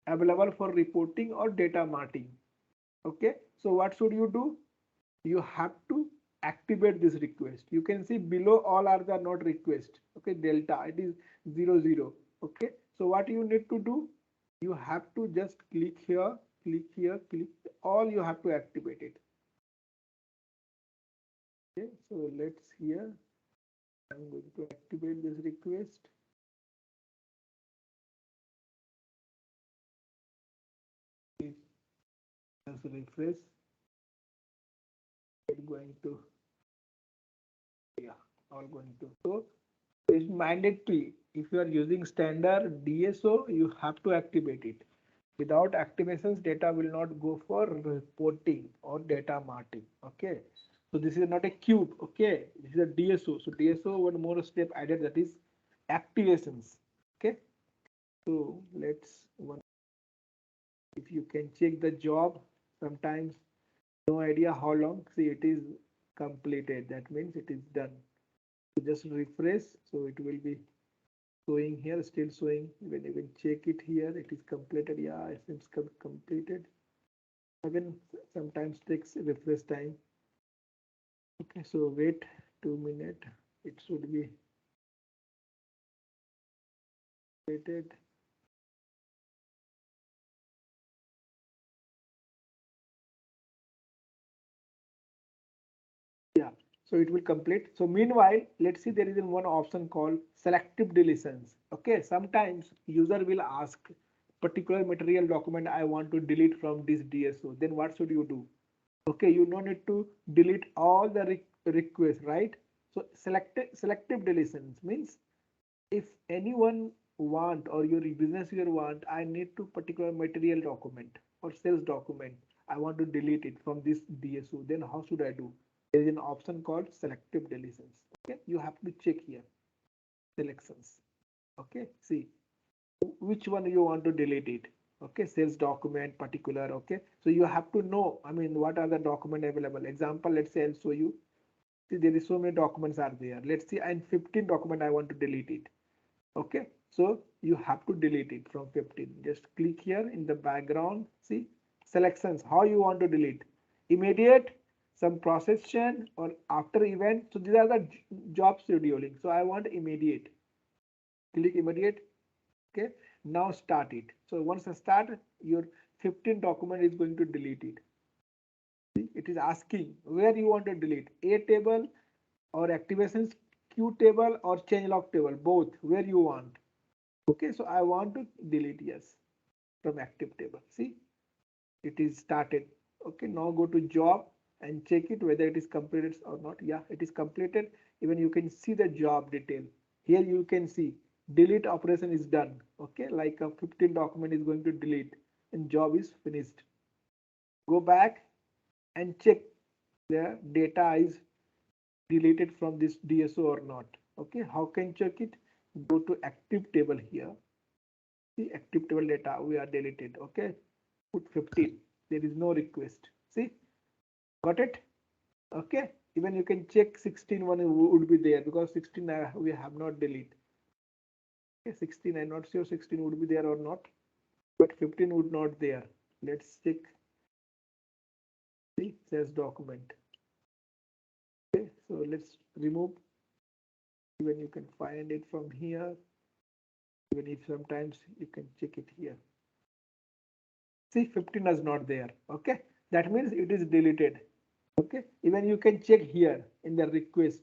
S1: available for reporting or data marting. Okay, so what should you do? You have to activate this request. You can see below all are the not request. Okay, delta it is 00. Okay, so what you need to do? You have to just click here, click all. You have to activate it. Okay, so let's here. I'm going to activate this request. Just refresh. It's going to, yeah, all going to. So it's mandatory. If you are using standard DSO, you have to activate it. Without activations, data will not go for reporting or data marting. Okay. So this is not a cube. Okay. This is a DSO. So DSO, one more step added, that is activations. Okay. So let's one. If you can check the job, sometimes no idea how long. See, it is completed. That means it is done. So just refresh. So it will be showing here, still showing. When you can check it here, it is completed. Yeah, it seems completed. Even sometimes takes refresh time. Okay, so wait 2 minutes. It should be completed. Yeah, so it will complete. So meanwhile, let's see, there is one option called selective deletions. Okay, sometimes user will ask particular material document I want to delete from this DSO. Then what should you do? Okay, you don't need to delete all the requests, right? So selective deletions means if anyone want or your business here want, I need to particular material document or sales document, I want to delete it from this DSO, then how should I do? There is an option called selective deletions. Okay, you have to check here selections. Okay, see which one you want to delete it. Okay, sales document particular. Okay, so you have to know, I mean, what are the document available. Example, let's say I'll show you. See, there is so many documents are there. Let's see, and 15 document I want to delete it. Okay, so you have to delete it from 15. Just click here in the background. See selections, how you want to delete. Immediate, some process chain, or after event. So these are the job scheduling. So I want immediate. Click immediate. Okay, now start it. So once I start, your 15 document is going to delete it. See, it is asking where you want to delete, A table or activations Q table or change log table, both, where you want. Okay, so I want to delete, yes, from active table. See, it is started. Okay, now go to job and check it whether it is completed or not. Yeah, it is completed. Even you can see the job detail. Here you can see delete operation is done. Okay, like a 15 document is going to delete and job is finished. Go back and check the data is deleted from this DSO or not. Okay, how can check it? Go to active table here. See, active table data we are deleted. Okay, put 15. There is no request. See, got it? Okay, even you can check 16 one would be there because 16 we have not deleted. Okay, 16 I'm not sure 16 would be there or not, but 15 would not there. Let's check. See, says document. Okay, so let's remove. Even you can find it from here. Even if sometimes you can check it here. See, 15 is not there. Okay, that means it is deleted. Okay, even you can check here in the request.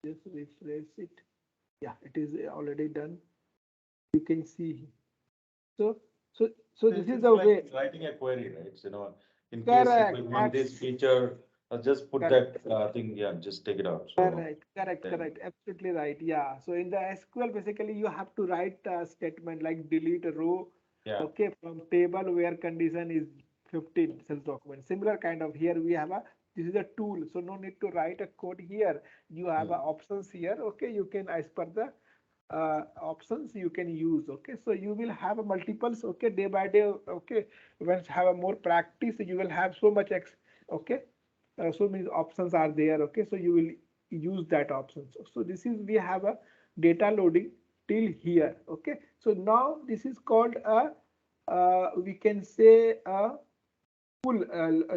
S1: Just refresh it. Yeah, it is already done. You can see. So, so this is the
S2: like
S1: way.
S2: writing a query, right? So, in case if
S1: Correct.
S2: we want this feature, just put
S1: Correct.
S2: that thing, yeah, just take it out. So
S1: Correct. Absolutely right. Yeah. So in the SQL, basically, you have to write a statement like delete a row,
S2: yeah.
S1: okay, from table where condition is 15 sales document. Similar kind of here we have a, this is a tool. So no need to write a code here. You have options here. Okay. You can, as per the options you can use. Okay. So you will have a multiples. Okay. Day by day. Okay. Once have a more practice, you will have so much okay. So many options are there. Okay, so you will use that option. So this is, we have a data loading till here. Okay, so now this is called a we can say a full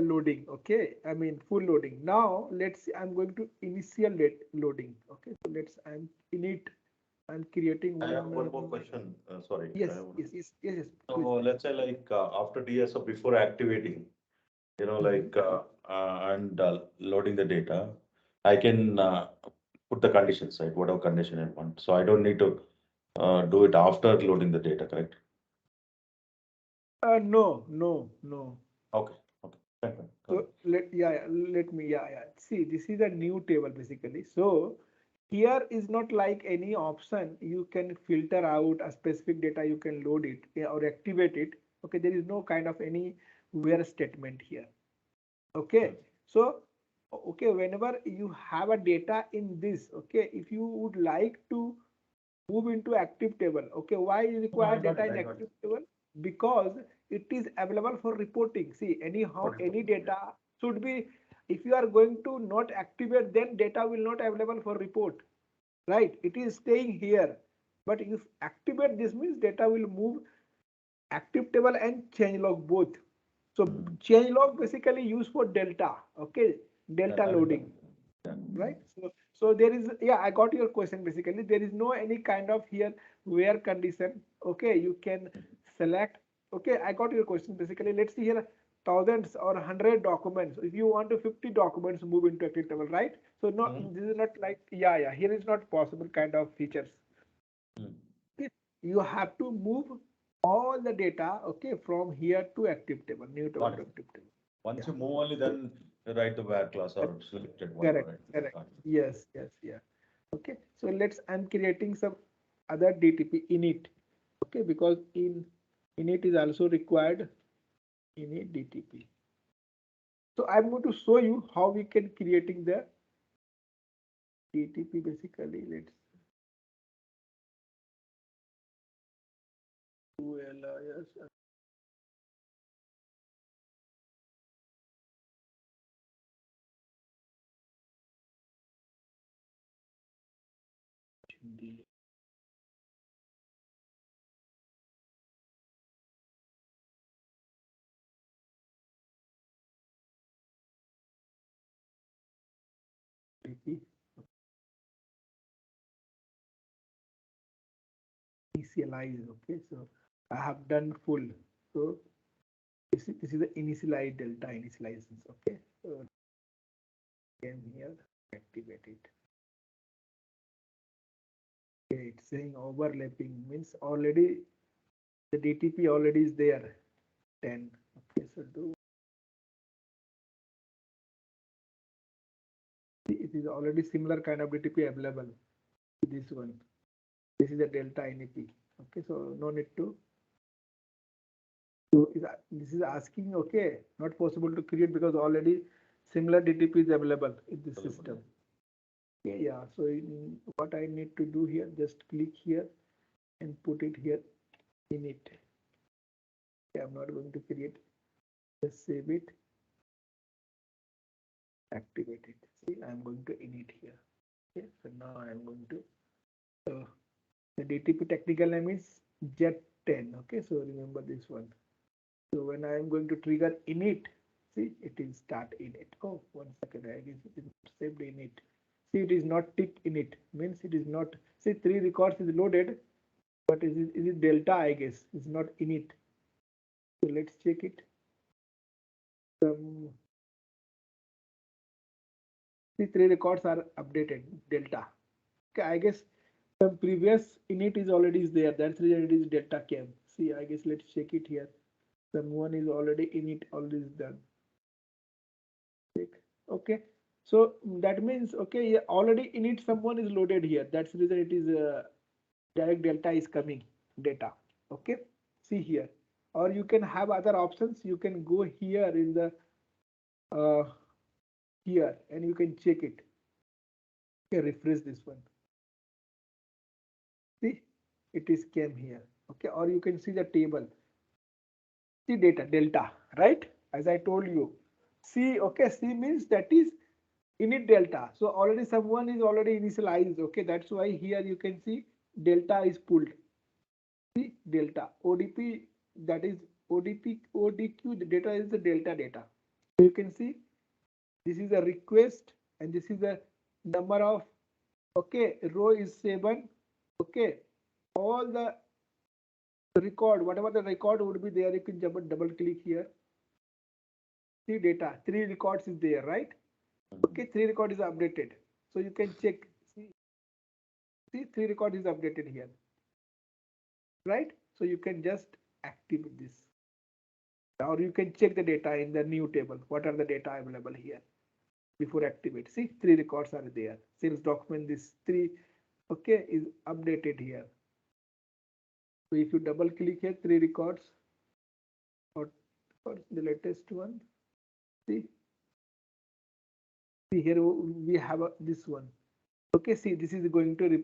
S1: loading. Okay, I mean full loading. Now let's see, I'm going to initial loading. Okay, so let's, I'm init, I'm creating
S2: I
S1: one.
S2: have one more question. Sorry.
S1: Yes, yes.
S2: So
S1: Please.
S2: let's say like after DSO, before activating, like and loading the data, I can put the conditions, right? Whatever condition I want. So I don't need to do it after loading the data, correct?
S1: No.
S2: Okay. Okay. Fine, fine. Got
S1: So
S2: it.
S1: let me, see, this is a new table basically. So here is not like any option you can filter out a specific data, you can load it, or activate it. Okay, there is no kind of any where statement here. Okay, so okay, whenever you have a data in this, okay, if you would like to move into active table. Okay, why you
S2: No, I
S1: require
S2: got
S1: data
S2: it.
S1: in
S2: I got
S1: active
S2: it.
S1: table? Because it is available for reporting. See, anyhow, any data should be, if you are going to not activate, then data will not available for report, right? It is staying here. But if activate, this means data will move active table and change log both. So change log basically used for delta, okay,
S2: Yeah,
S1: delta
S2: that is
S1: loading,
S2: yeah.
S1: right? So there is, I got your question. Basically there is no any kind of here where condition. Okay, you can select. Okay, I got your question. Basically, let's see here, thousands or 100 documents. If you want to 50 documents move into active table, right? So not, this is not like, here is not possible kind of features. Okay, you have to move all the data, okay, from here to active table, new table
S2: Got
S1: to
S2: it.
S1: active table.
S2: Once
S1: Yeah.
S2: you move only, then you write the where clause or selected whatever,
S1: Correct,
S2: right?
S1: correct.
S2: Got it.
S1: Yes, yeah. Okay, so I'm creating some other DTP init. Okay, because in init is also required init DTP. So I'm going to show you how we can creating the DTP basically. Let's do alias. DTP initialize. Okay, so I have done full. So this is the initialize delta initializations. Okay, so again here activate it. Okay, it's saying overlapping means already the DTP already is there. 10. Okay, so it is already similar kind of DTP available. This one. This is the delta NEP. Okay, so no need to. This is asking, okay, not possible to create because already similar DTP is available in the system. Okay, yeah, so what I need to do here, just click here and put it here in it. Okay, I'm not going to create, just save it, activate it. See, I'm going to init here. Okay, so now I'm going to, so the DTP technical name is Jet10. Okay, so remember this one. So when I am going to trigger init, see, it is start init. Oh, 1 second, I guess it is not saved init. See, it is not tick init, means it is not, see, 3 records is loaded, but is it delta, I guess, it's not init. So let's check it. See, 3 records are updated, delta. Okay, I guess some previous init is already there, that's the reason it is delta cam. See, I guess let's check it here. Someone is already init, all is done. Okay, so that means, okay, yeah, already init someone is loaded here, that's the reason it is direct delta is coming data. Okay, see here, or you can have other options. You can go here in the here and you can check it. Okay, refresh this one. See, it is came here. Okay, or you can see the table. See data delta, right? As I told you, C. Okay, C means that is init delta. So already someone is already initialized. Okay, that's why here you can see delta is pulled. See delta ODP, that is ODP ODQ. The data is the delta data. So you can see this is a request and this is the number of, okay, row is 7. Okay, all the record, whatever the record would be there, you can double click here. See data, 3 records is there, right? Okay, 3 record is updated. So you can check. See 3 record is updated here, right? So you can just activate this, or you can check the data in the new table. What are the data available here before activate? See, 3 records are there. Sales document, this 3, okay, is updated here. So if you double click here, 3 records, or the latest one. See here we have this one. Okay, see, this is going to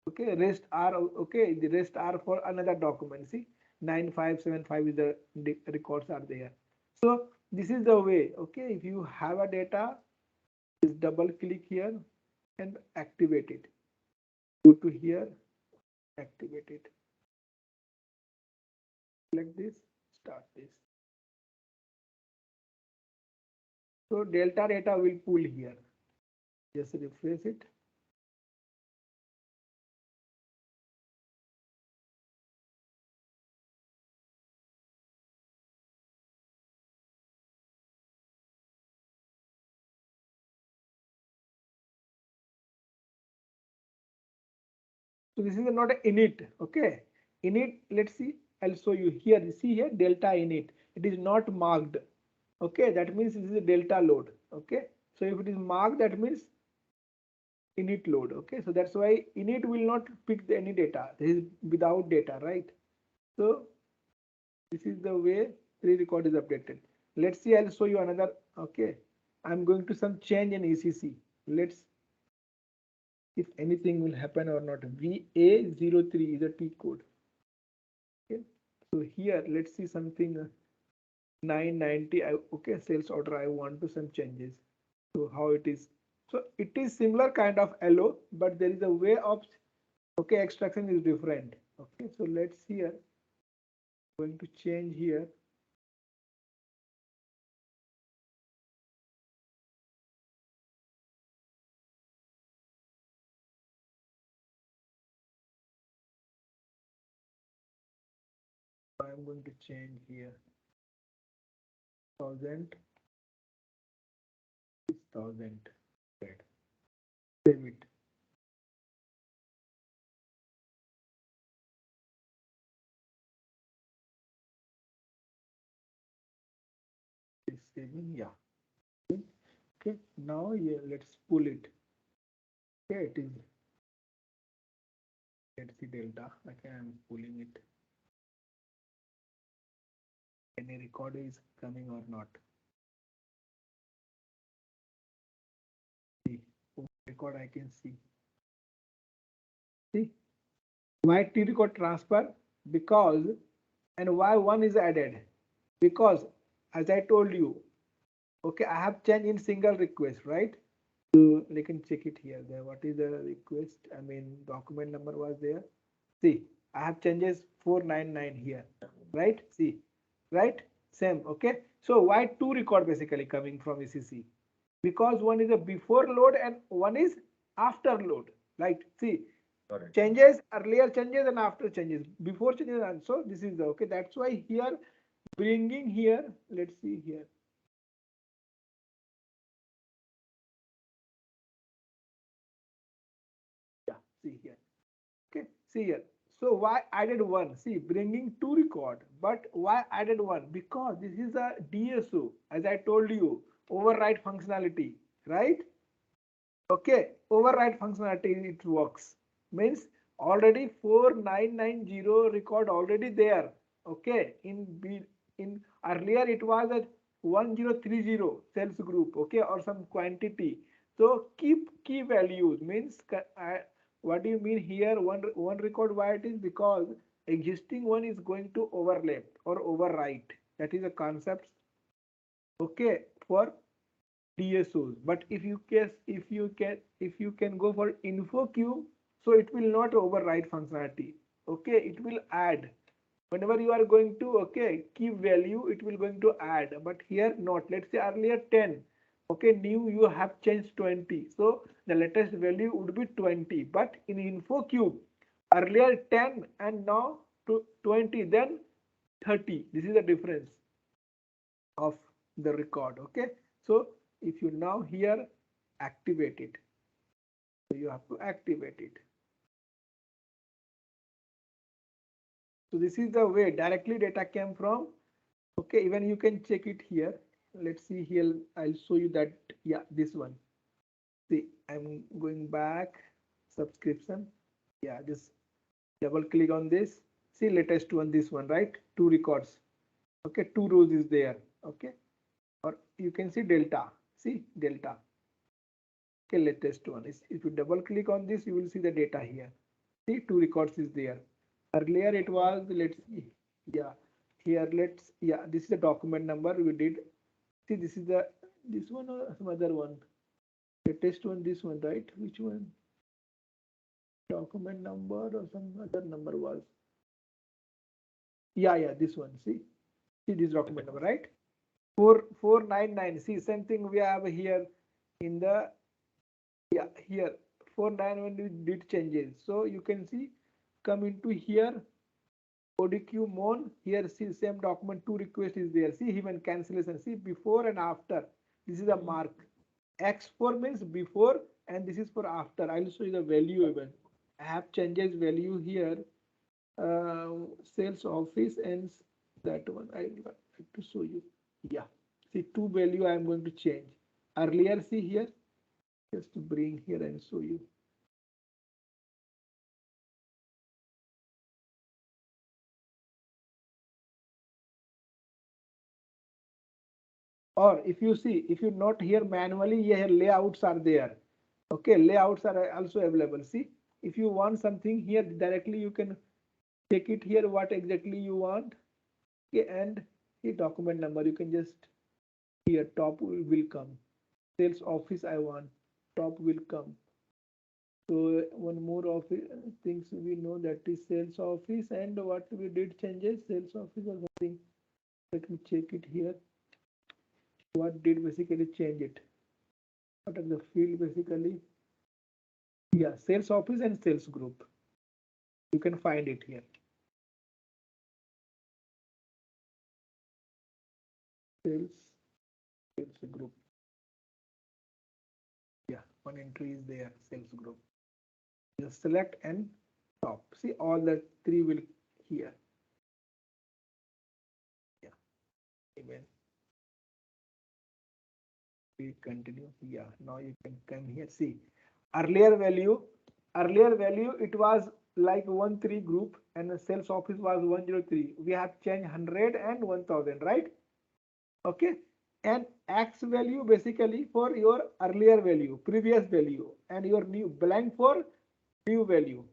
S1: okay, rest are, okay, the rest are for another document. See, 9575 is the records are there. So this is the way. Okay, if you have a data, just double click here and activate it. Go to here, activate it. Select this, start this. So delta data will pull here. Just refresh it. So this is not an init. Okay, init, let's see, I'll show you here. See here, delta init. It is not marked. Okay, that means this is a delta load. Okay, so if it is marked, that means init load. Okay, so that's why init will not pick any data. This is without data, right? So this is the way 3 record is updated. Let's see, I'll show you another. Okay, I'm going to some change in ECC. Let's, if anything will happen or not. VA03 is a T code. Okay, so here let's see something. 990. Okay, sales order, I want to some changes. So how it is, so it is similar kind of LO, but there is a way of, okay, extraction is different. Okay, so let's here, going to change here. I'm going to change here 1000, 6000. Save it. It's saving, yeah. Okay, now yeah, let's pull it. Okay, it is Let's see delta. Okay, I'm pulling it. Any record is coming or not. See, record I can see. See, why T record transfer? Because, and why one is added? Because, as I told you, okay, I have changed in single request, right? So they can check it here. There, what is the request? I mean, document number was there. See, I have changes 499 here, right? See, right? Same, okay? So why two record basically coming from ECC? Because one is a before load and one is after load, right? See,
S2: Correct.
S1: changes, earlier changes and after changes, before changes, and so this is the, okay, that's why here bringing here, let's see here. Yeah, see here. Okay, see here. So why added one? See, bringing two record, but why added one? Because this is a DSO, as I told you, override functionality, right? Okay, override functionality it works. Means already 4990 record already there. Okay, in earlier it was at 1030 sales group. Okay, or some quantity. So keep key values means what do you mean here? One record why it is because existing one is going to overlap or overwrite. That is a concept. Okay, for DSOs. But if you can go for info cube, so it will not override functionality. Okay, it will add. Whenever you are going to keep value, it will going to add. But here not. Let's say earlier 10. Okay, new you have changed 20. So the latest value would be 20. But in info cube, earlier 10 and now to 20, then 30. This is the difference of the record. Okay, so if you now here activate it, so you have to activate it. So this is the way directly data came from. Okay, even you can check it here. Let's see here. I'll show you that. Yeah, this one. See, I'm going back subscription. Yeah, just double click on this. See, latest one, this one, right? Two records. Okay, two rows is there. Okay, or you can see delta. See delta. Okay, latest one is, if you double click on this, you will see the data here. See, two records is there. Earlier it was, let's see, yeah, here yeah, this is the document number we did. See, this is this one or some other one. Latest one, this one, right? Which one? Document number or some other number was. Yeah, this one. See this document number, right? 4499. See, same thing we have here in the, yeah, here 491 we did changes. So you can see, come into here, ODQMON, here see same document, two request is there. See even cancellation, see before and after. This is a mark. X4 means before and this is for after. I'll show you the value even. I have changes value here. Sales office and that one I would like to show you. Yeah, see two value I am going to change. Earlier, see here, just to bring here and show you. Or if you see, if you note here manually, here layouts are there. Okay, layouts are also available. See, if you want something here directly, you can take it here, what exactly you want. Okay, and the document number, you can just here, top will come. Sales office, I want, top will come. So one more of things we know, that is sales office, and what we did changes, sales office or something. Let me check it here. What did basically change it? What are the field basically? Yeah, sales office and sales group. You can find it here. Sales group. Yeah, one entry is there, sales group. Just select and top. See all the three will here. Yeah, even we continue. Yeah, now you can come here. See, earlier value it was like 13 group and the sales office was 103. We have changed 100 and 1000, right? Okay. And X value basically for your earlier value, previous value, and your new blank for new value.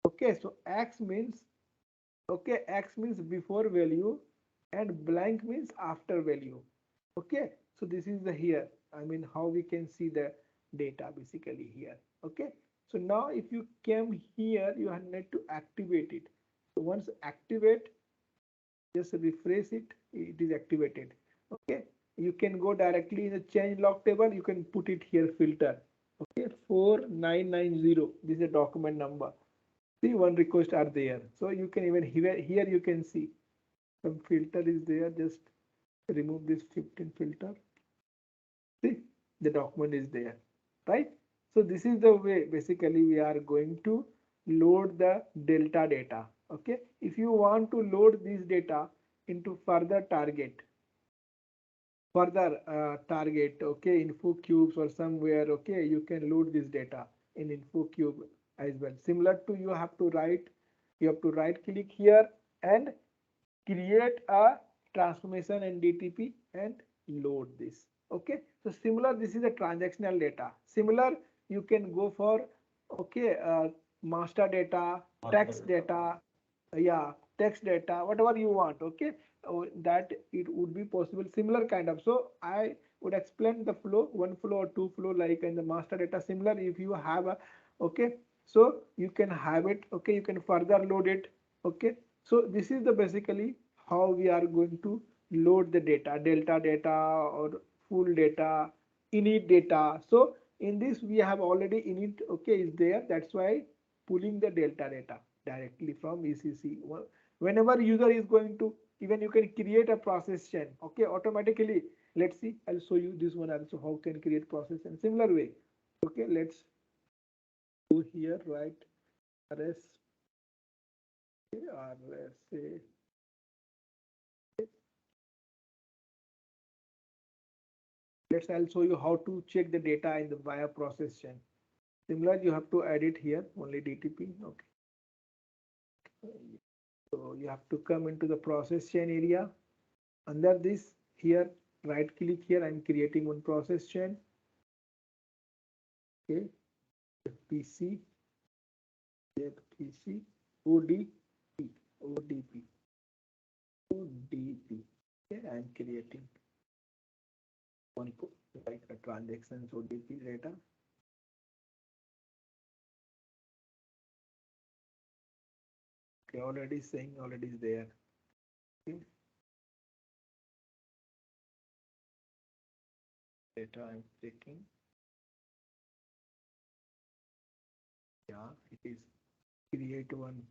S1: Okay, so X means, okay, X means before value and blank means after value. Okay, so this is the here, I mean how we can see the data basically here. Okay, so now if you came here, you need to activate it. So once activate, just refresh it, it is activated. Okay, you can go directly in the change log table, you can put it here, filter. Okay, 4990, this is a document number. See, one request are there, so you can even here you can see some filter is there. Just remove this 15 filter. See, the document is there, right? So this is the way basically we are going to load the delta data. Okay, if you want to load this data into further target, okay, info cubes or somewhere, okay, you can load this data in info cube as well. Similar to you have to right click here and create a transformation in DTP and load this. Okay, so similar, this is a transactional data. Similar, you can go for, okay, master data, text data, yeah, text data, whatever you want. Okay, that it would be possible, similar kind of. So I would explain the flow, one flow or two flow, like in the master data. Similar, if you have a, okay, so you can have it. Okay, you can further load it. Okay, so this is the basically how we are going to load the data, delta data or full data, init data. So in this we have already init, okay, is there. That's why pulling the delta data directly from ECC. Whenever user is going to, even you can create a process chain, okay, automatically. Let's see, I'll show you this one also, how can create process in similar way. Okay, let's go here, right, RS, RSA. I'll show you how to check the data in the via process chain. Similar, you have to add it here, only DTP. Okay. So you have to come into the process chain area. Under this, here, right click here, I'm creating one process chain. Okay, PC, PC, ODP, ODP, ODP. Okay, I'm creating one, like a transactions ODP data. Okay, already saying already is there. Okay. Data I'm checking. Yeah, it is create one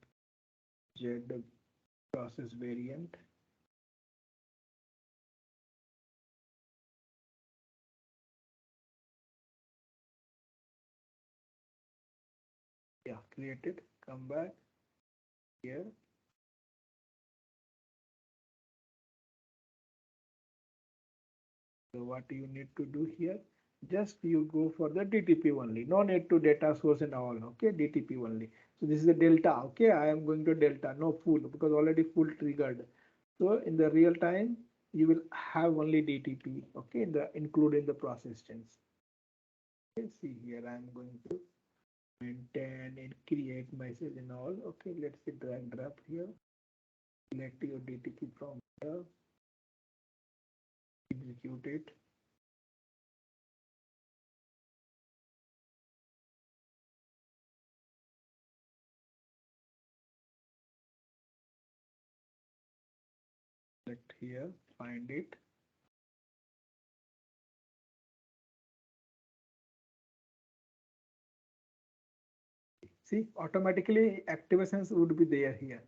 S1: Z process variant. Yeah, created. Come back here. So what you need to do here? Just you go for the DTP only. No need to data source and all. Okay, DTP only. So this is the delta. Okay, I am going to delta, no full, because already full triggered. So in the real time, you will have only DTP. Okay, in the include in the process chains. Okay, see here I am going to maintain and create message and all. Okay, let's see, drag drop here. Select your DTP from here. Execute it. Select here, find it. See, automatically activations would be there here.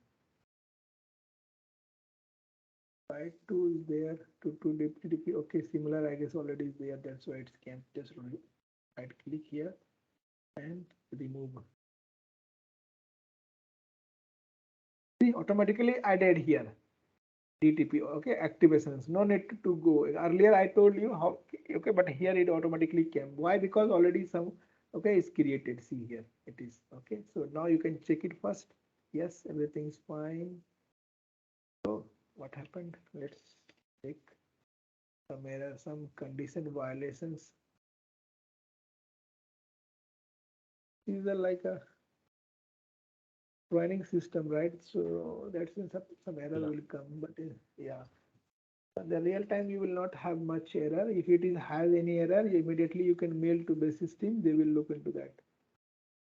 S1: Right, 2 is there, to DTP. Okay, similar, I guess already is there. That's why it came. Just right click here and remove. See, automatically added here. DTP, okay, activations, no need to go. Earlier I told you how, okay, but here it automatically came. Why? Because already some, Okay, it's created. See here, it is. Okay, so now you can check it first. Yes, everything's fine. So what happened? Let's check some error, some condition violations. These are like a training system, right? So that's when some error will come, but yeah. In the real time, you will not have much error. If it is has any error, immediately you can mail to basis team. They will look into that.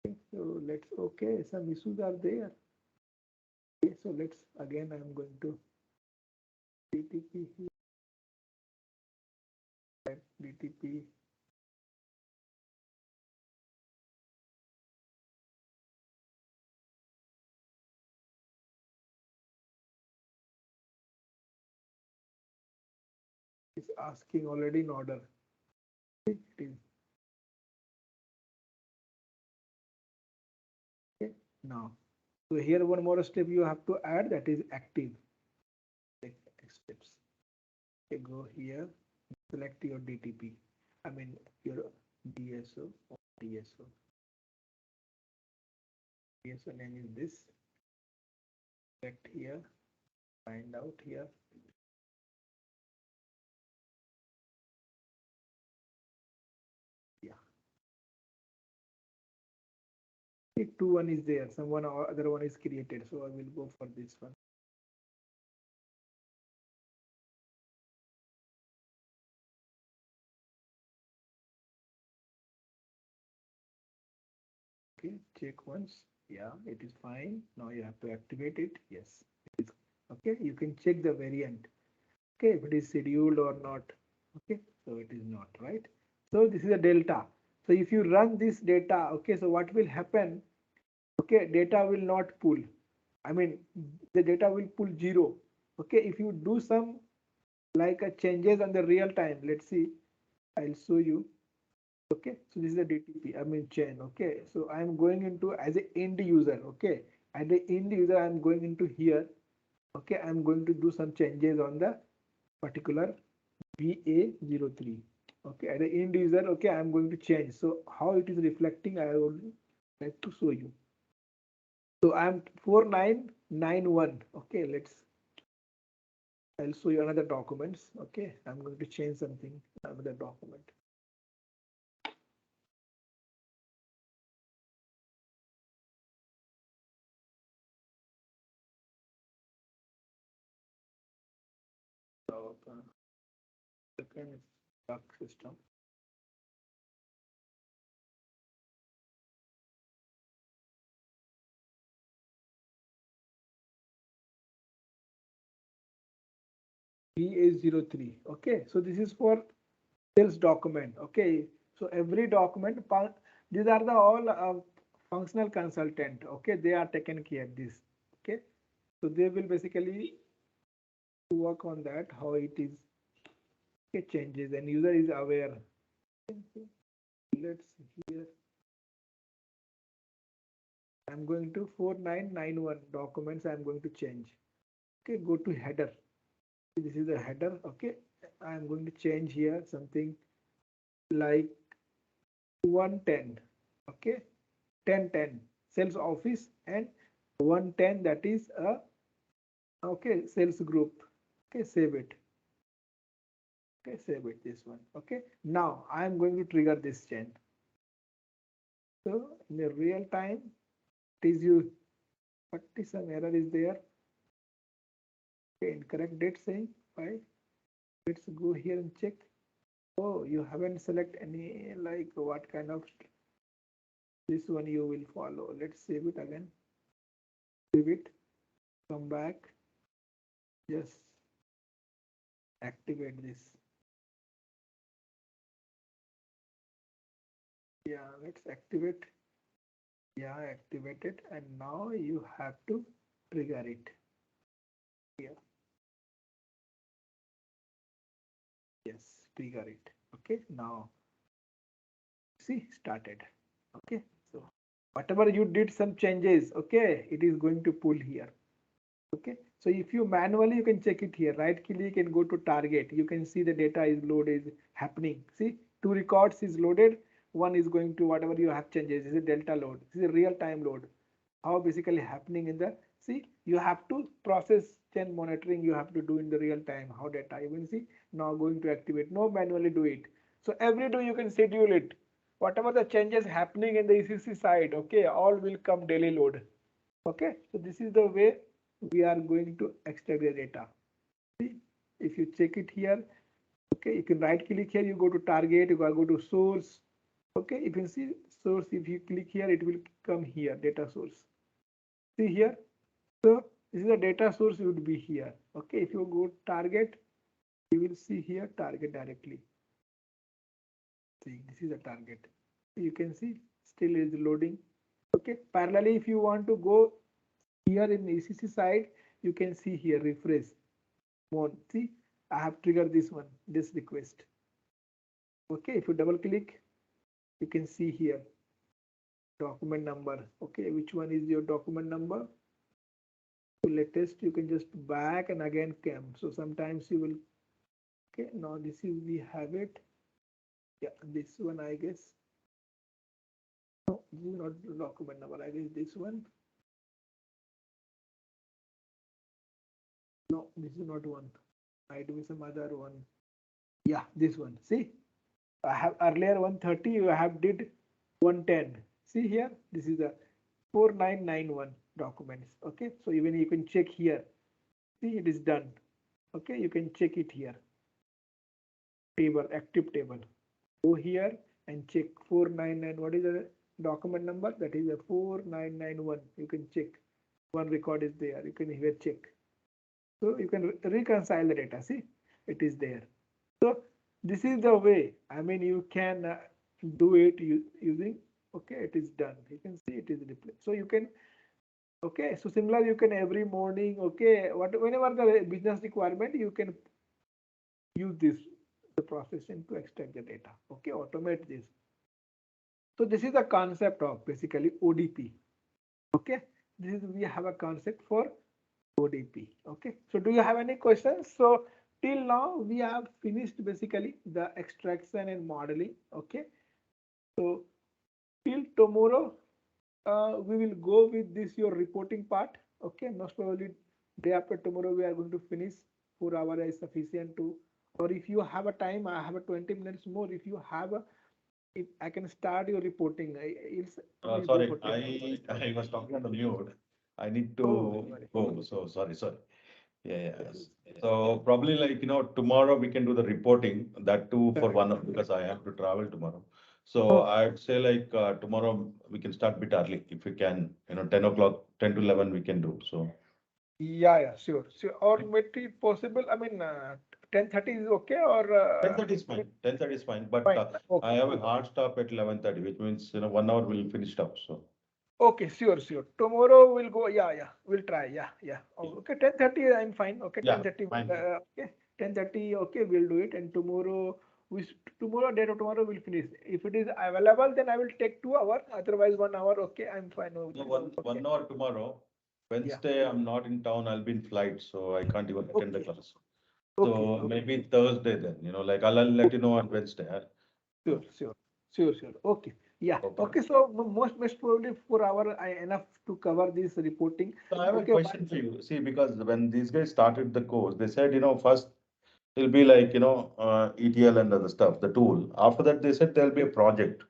S1: Okay, so let's some issues are there. Okay, so let's again. I'm going to DTP here. DTP. Is asking already in order. It is okay now. So here one more step you have to add, that is active. Steps. Okay, go here, select your DTP. I mean your DSO or DSO. DSO name is this. Select here, find out here. Yeah. Two one is there, someone or other one is created, so I will go for this one. Okay, check once. Yeah, it is fine. Now you have to activate it. Yes, it is okay. You can check the variant. Okay, if it is scheduled or not. Okay, so it is not, right? So this is a delta. So if you run this data, okay, so what will happen? Okay, data will not pull. I mean, the data will pull 0. Okay, if you do some like a changes on the real time, let's see, I'll show you. Okay, so this is a DTP, I mean chain. Okay, so I'm going into as an end user. Okay, as the end user, I'm going into here. Okay, I'm going to do some changes on the particular BA03. Okay, as the end user, okay, I'm going to change. So how it is reflecting, I would like to show you. So I'm 4991. Okay, I'll show you another documents. Okay, I'm going to change something, another document. So, second doc system. BA03. Okay, so this is for sales document. Okay, so every document, these are the all functional consultant. Okay, they are taken care of this. Okay, so they will basically work on that, how it is. Okay, changes and user is aware. Let's see here. I'm going to 4991 documents. I'm going to change. Okay, go to header. This is the header. Okay, I'm going to change here something like 110. Okay, 1010 sales office and 110, that is a okay sales group. Okay, save it. Okay, save it, this one. Okay, now I am going to trigger this chain. So in the real time, it is you, but some error is there. Okay, incorrect date saying 5. Let's go here and check. Oh, you haven't select any, like what kind of, this one you will follow. Let's save it again. Save it, come back, just activate this. Yeah, let's activate. Yeah, activate it, and now you have to trigger it here. Yes, trigger it. Okay, now see, started. Okay, so whatever you did some changes, okay, it is going to pull here. Okay, so if you manually, you can check it here, right click and go to target. You can see the data is loaded, is happening. See, 2 records is loaded, one is going to whatever you have changes. This is a delta load. This is a real time load. How basically happening in the, see, you have to process chain monitoring, you have to do in the real time. How data, you can see now going to activate, no manually do it. So every day you can schedule it. Whatever the changes happening in the ECC side, okay, all will come daily load. Okay, so this is the way we are going to extract the data. See, if you check it here, okay, you can right click here, you go to target, you go to source. Okay, you can see source. If you click here, it will come here, data source. See here, so this is the data source would be here. Okay, if you go target, you will see here target directly. See, this is the target. You can see still is loading. Okay, parallelly, if you want to go here in ECC side, you can see here refresh. See, I have triggered this one, this request. Okay, if you double click, you can see here document number. Okay, which one is your document number? Latest, you can just back and again come. So sometimes you will, okay, now this is, we have it. Yeah, this one, I guess. No, this is not the document number. I guess this one. No, this is not one. I do some other one. Yeah, this one. See, I have earlier 130. I have did 110. See here, this is the 4991 documents. Okay, so even you can check here. See, it is done. Okay, you can check it here. Table, active table. Go here and check 499. What is the document number? That is a 4991. You can check. One record is there. You can here check. So you can reconcile the data. See, it is there. So this is the way. I mean, you can do it using. Okay, it is done. You can see it is replaced. So you can. Okay, so similar, you can every morning. Okay, whenever the business requirement, you can use this the processing to extract the data. Okay, automate this. So this is the concept of basically ODP. Okay, this is, we have a concept for ODP. Okay, so do you have any questions? So till now we have finished basically the extraction and modeling. Okay, so till tomorrow we will go with this your reporting part. Okay, most probably day after tomorrow we are going to finish. 4 hours is sufficient to, or if you have a time, I have a 20 minutes more. If you have a, if I can start your reporting.
S2: Sorry, I was talking on the mute. I need
S1: Oh,
S2: to go, so sorry. Yeah,
S1: sorry.
S2: yes. So probably like, tomorrow we can do the reporting, that too for 1 hour, because I have to travel tomorrow. So
S1: Oh,
S2: I'd say like, tomorrow we can start bit early, if we can, 10 o'clock, 10 to 11 we can do, so.
S1: yeah, sure. Or maybe possible. I mean, 10:30 is okay, or
S2: 10:30 is fine, 10:30 is fine, but
S1: fine.
S2: I
S1: Okay,
S2: have a hard stop at 11:30, which means, 1 hour we'll finish up, so.
S1: okay, sure. Tomorrow we'll go. Yeah, we'll try. Yeah. Oh, okay, 10:30. I'm fine. Okay,
S2: Yeah,
S1: 10:30.
S2: fine.
S1: Okay, 10:30. Okay, we'll do it. And tomorrow tomorrow date of tomorrow we'll finish. If it is available, then I will take 2 hours. Otherwise, 1 hour. Okay, I'm fine with
S2: No,
S1: this.
S2: one,
S1: Okay.
S2: 1 hour tomorrow.
S1: Yeah.
S2: Wednesday, I'm not in town, I'll be in flight, so I can't even attend the
S1: Okay.
S2: class.
S1: Okay.
S2: So maybe Thursday then, like I'll let you know on Wednesday. Huh?
S1: Sure. Okay. Yeah.
S2: Okay.
S1: Okay. So most probably 4 hours enough to cover this reporting.
S2: So I have a
S1: Okay.
S2: question for you. See, because when these guys started the course, they said, first it'll be like, ETL and other stuff, the tool. After that, they said there'll be a project.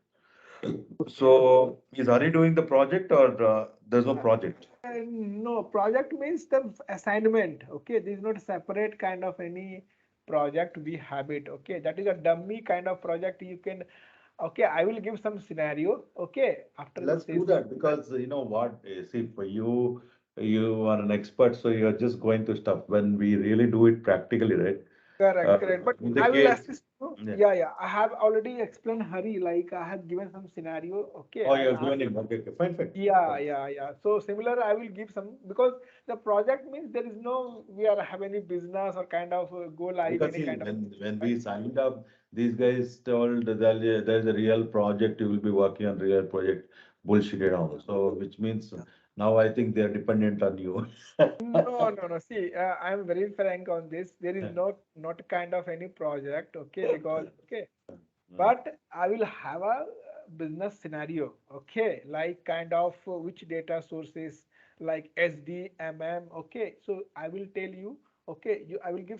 S2: So is Hari doing the project or there's no project?
S1: No, project means the assignment. Okay, this is not a separate kind of any project. We have it. Okay, that is a dummy kind of project. You can. Okay, I will give some scenario. Okay, after
S2: Let's
S1: this.
S2: do that because you know what, see, for you, you are an expert, so you're just going to stuff. When we really do it practically, right?
S1: Correct. But
S2: In the
S1: I will
S2: case,
S1: assist you.
S2: yeah.
S1: Yeah. I have already explained Hari. Like I have given some scenario. Okay,
S2: Oh,
S1: and
S2: you're
S1: asked.
S2: given him. Okay, fine.
S1: Yeah. So similar, I will give some because the project means there is no we are have any business or kind of go live
S2: Because
S1: any
S2: see,
S1: kind of
S2: when
S1: right.
S2: we signed up, these guys told that there's a real project, you will be working on real project, bullshit around. So which means now I think they're dependent on you.
S1: No. See, I'm very frank on this. There is not kind of any project. Okay, because okay,
S2: Mm.
S1: but I will have a business scenario. Okay, like kind of which data sources like SD, MM. Okay, so I will tell you. Okay, I will give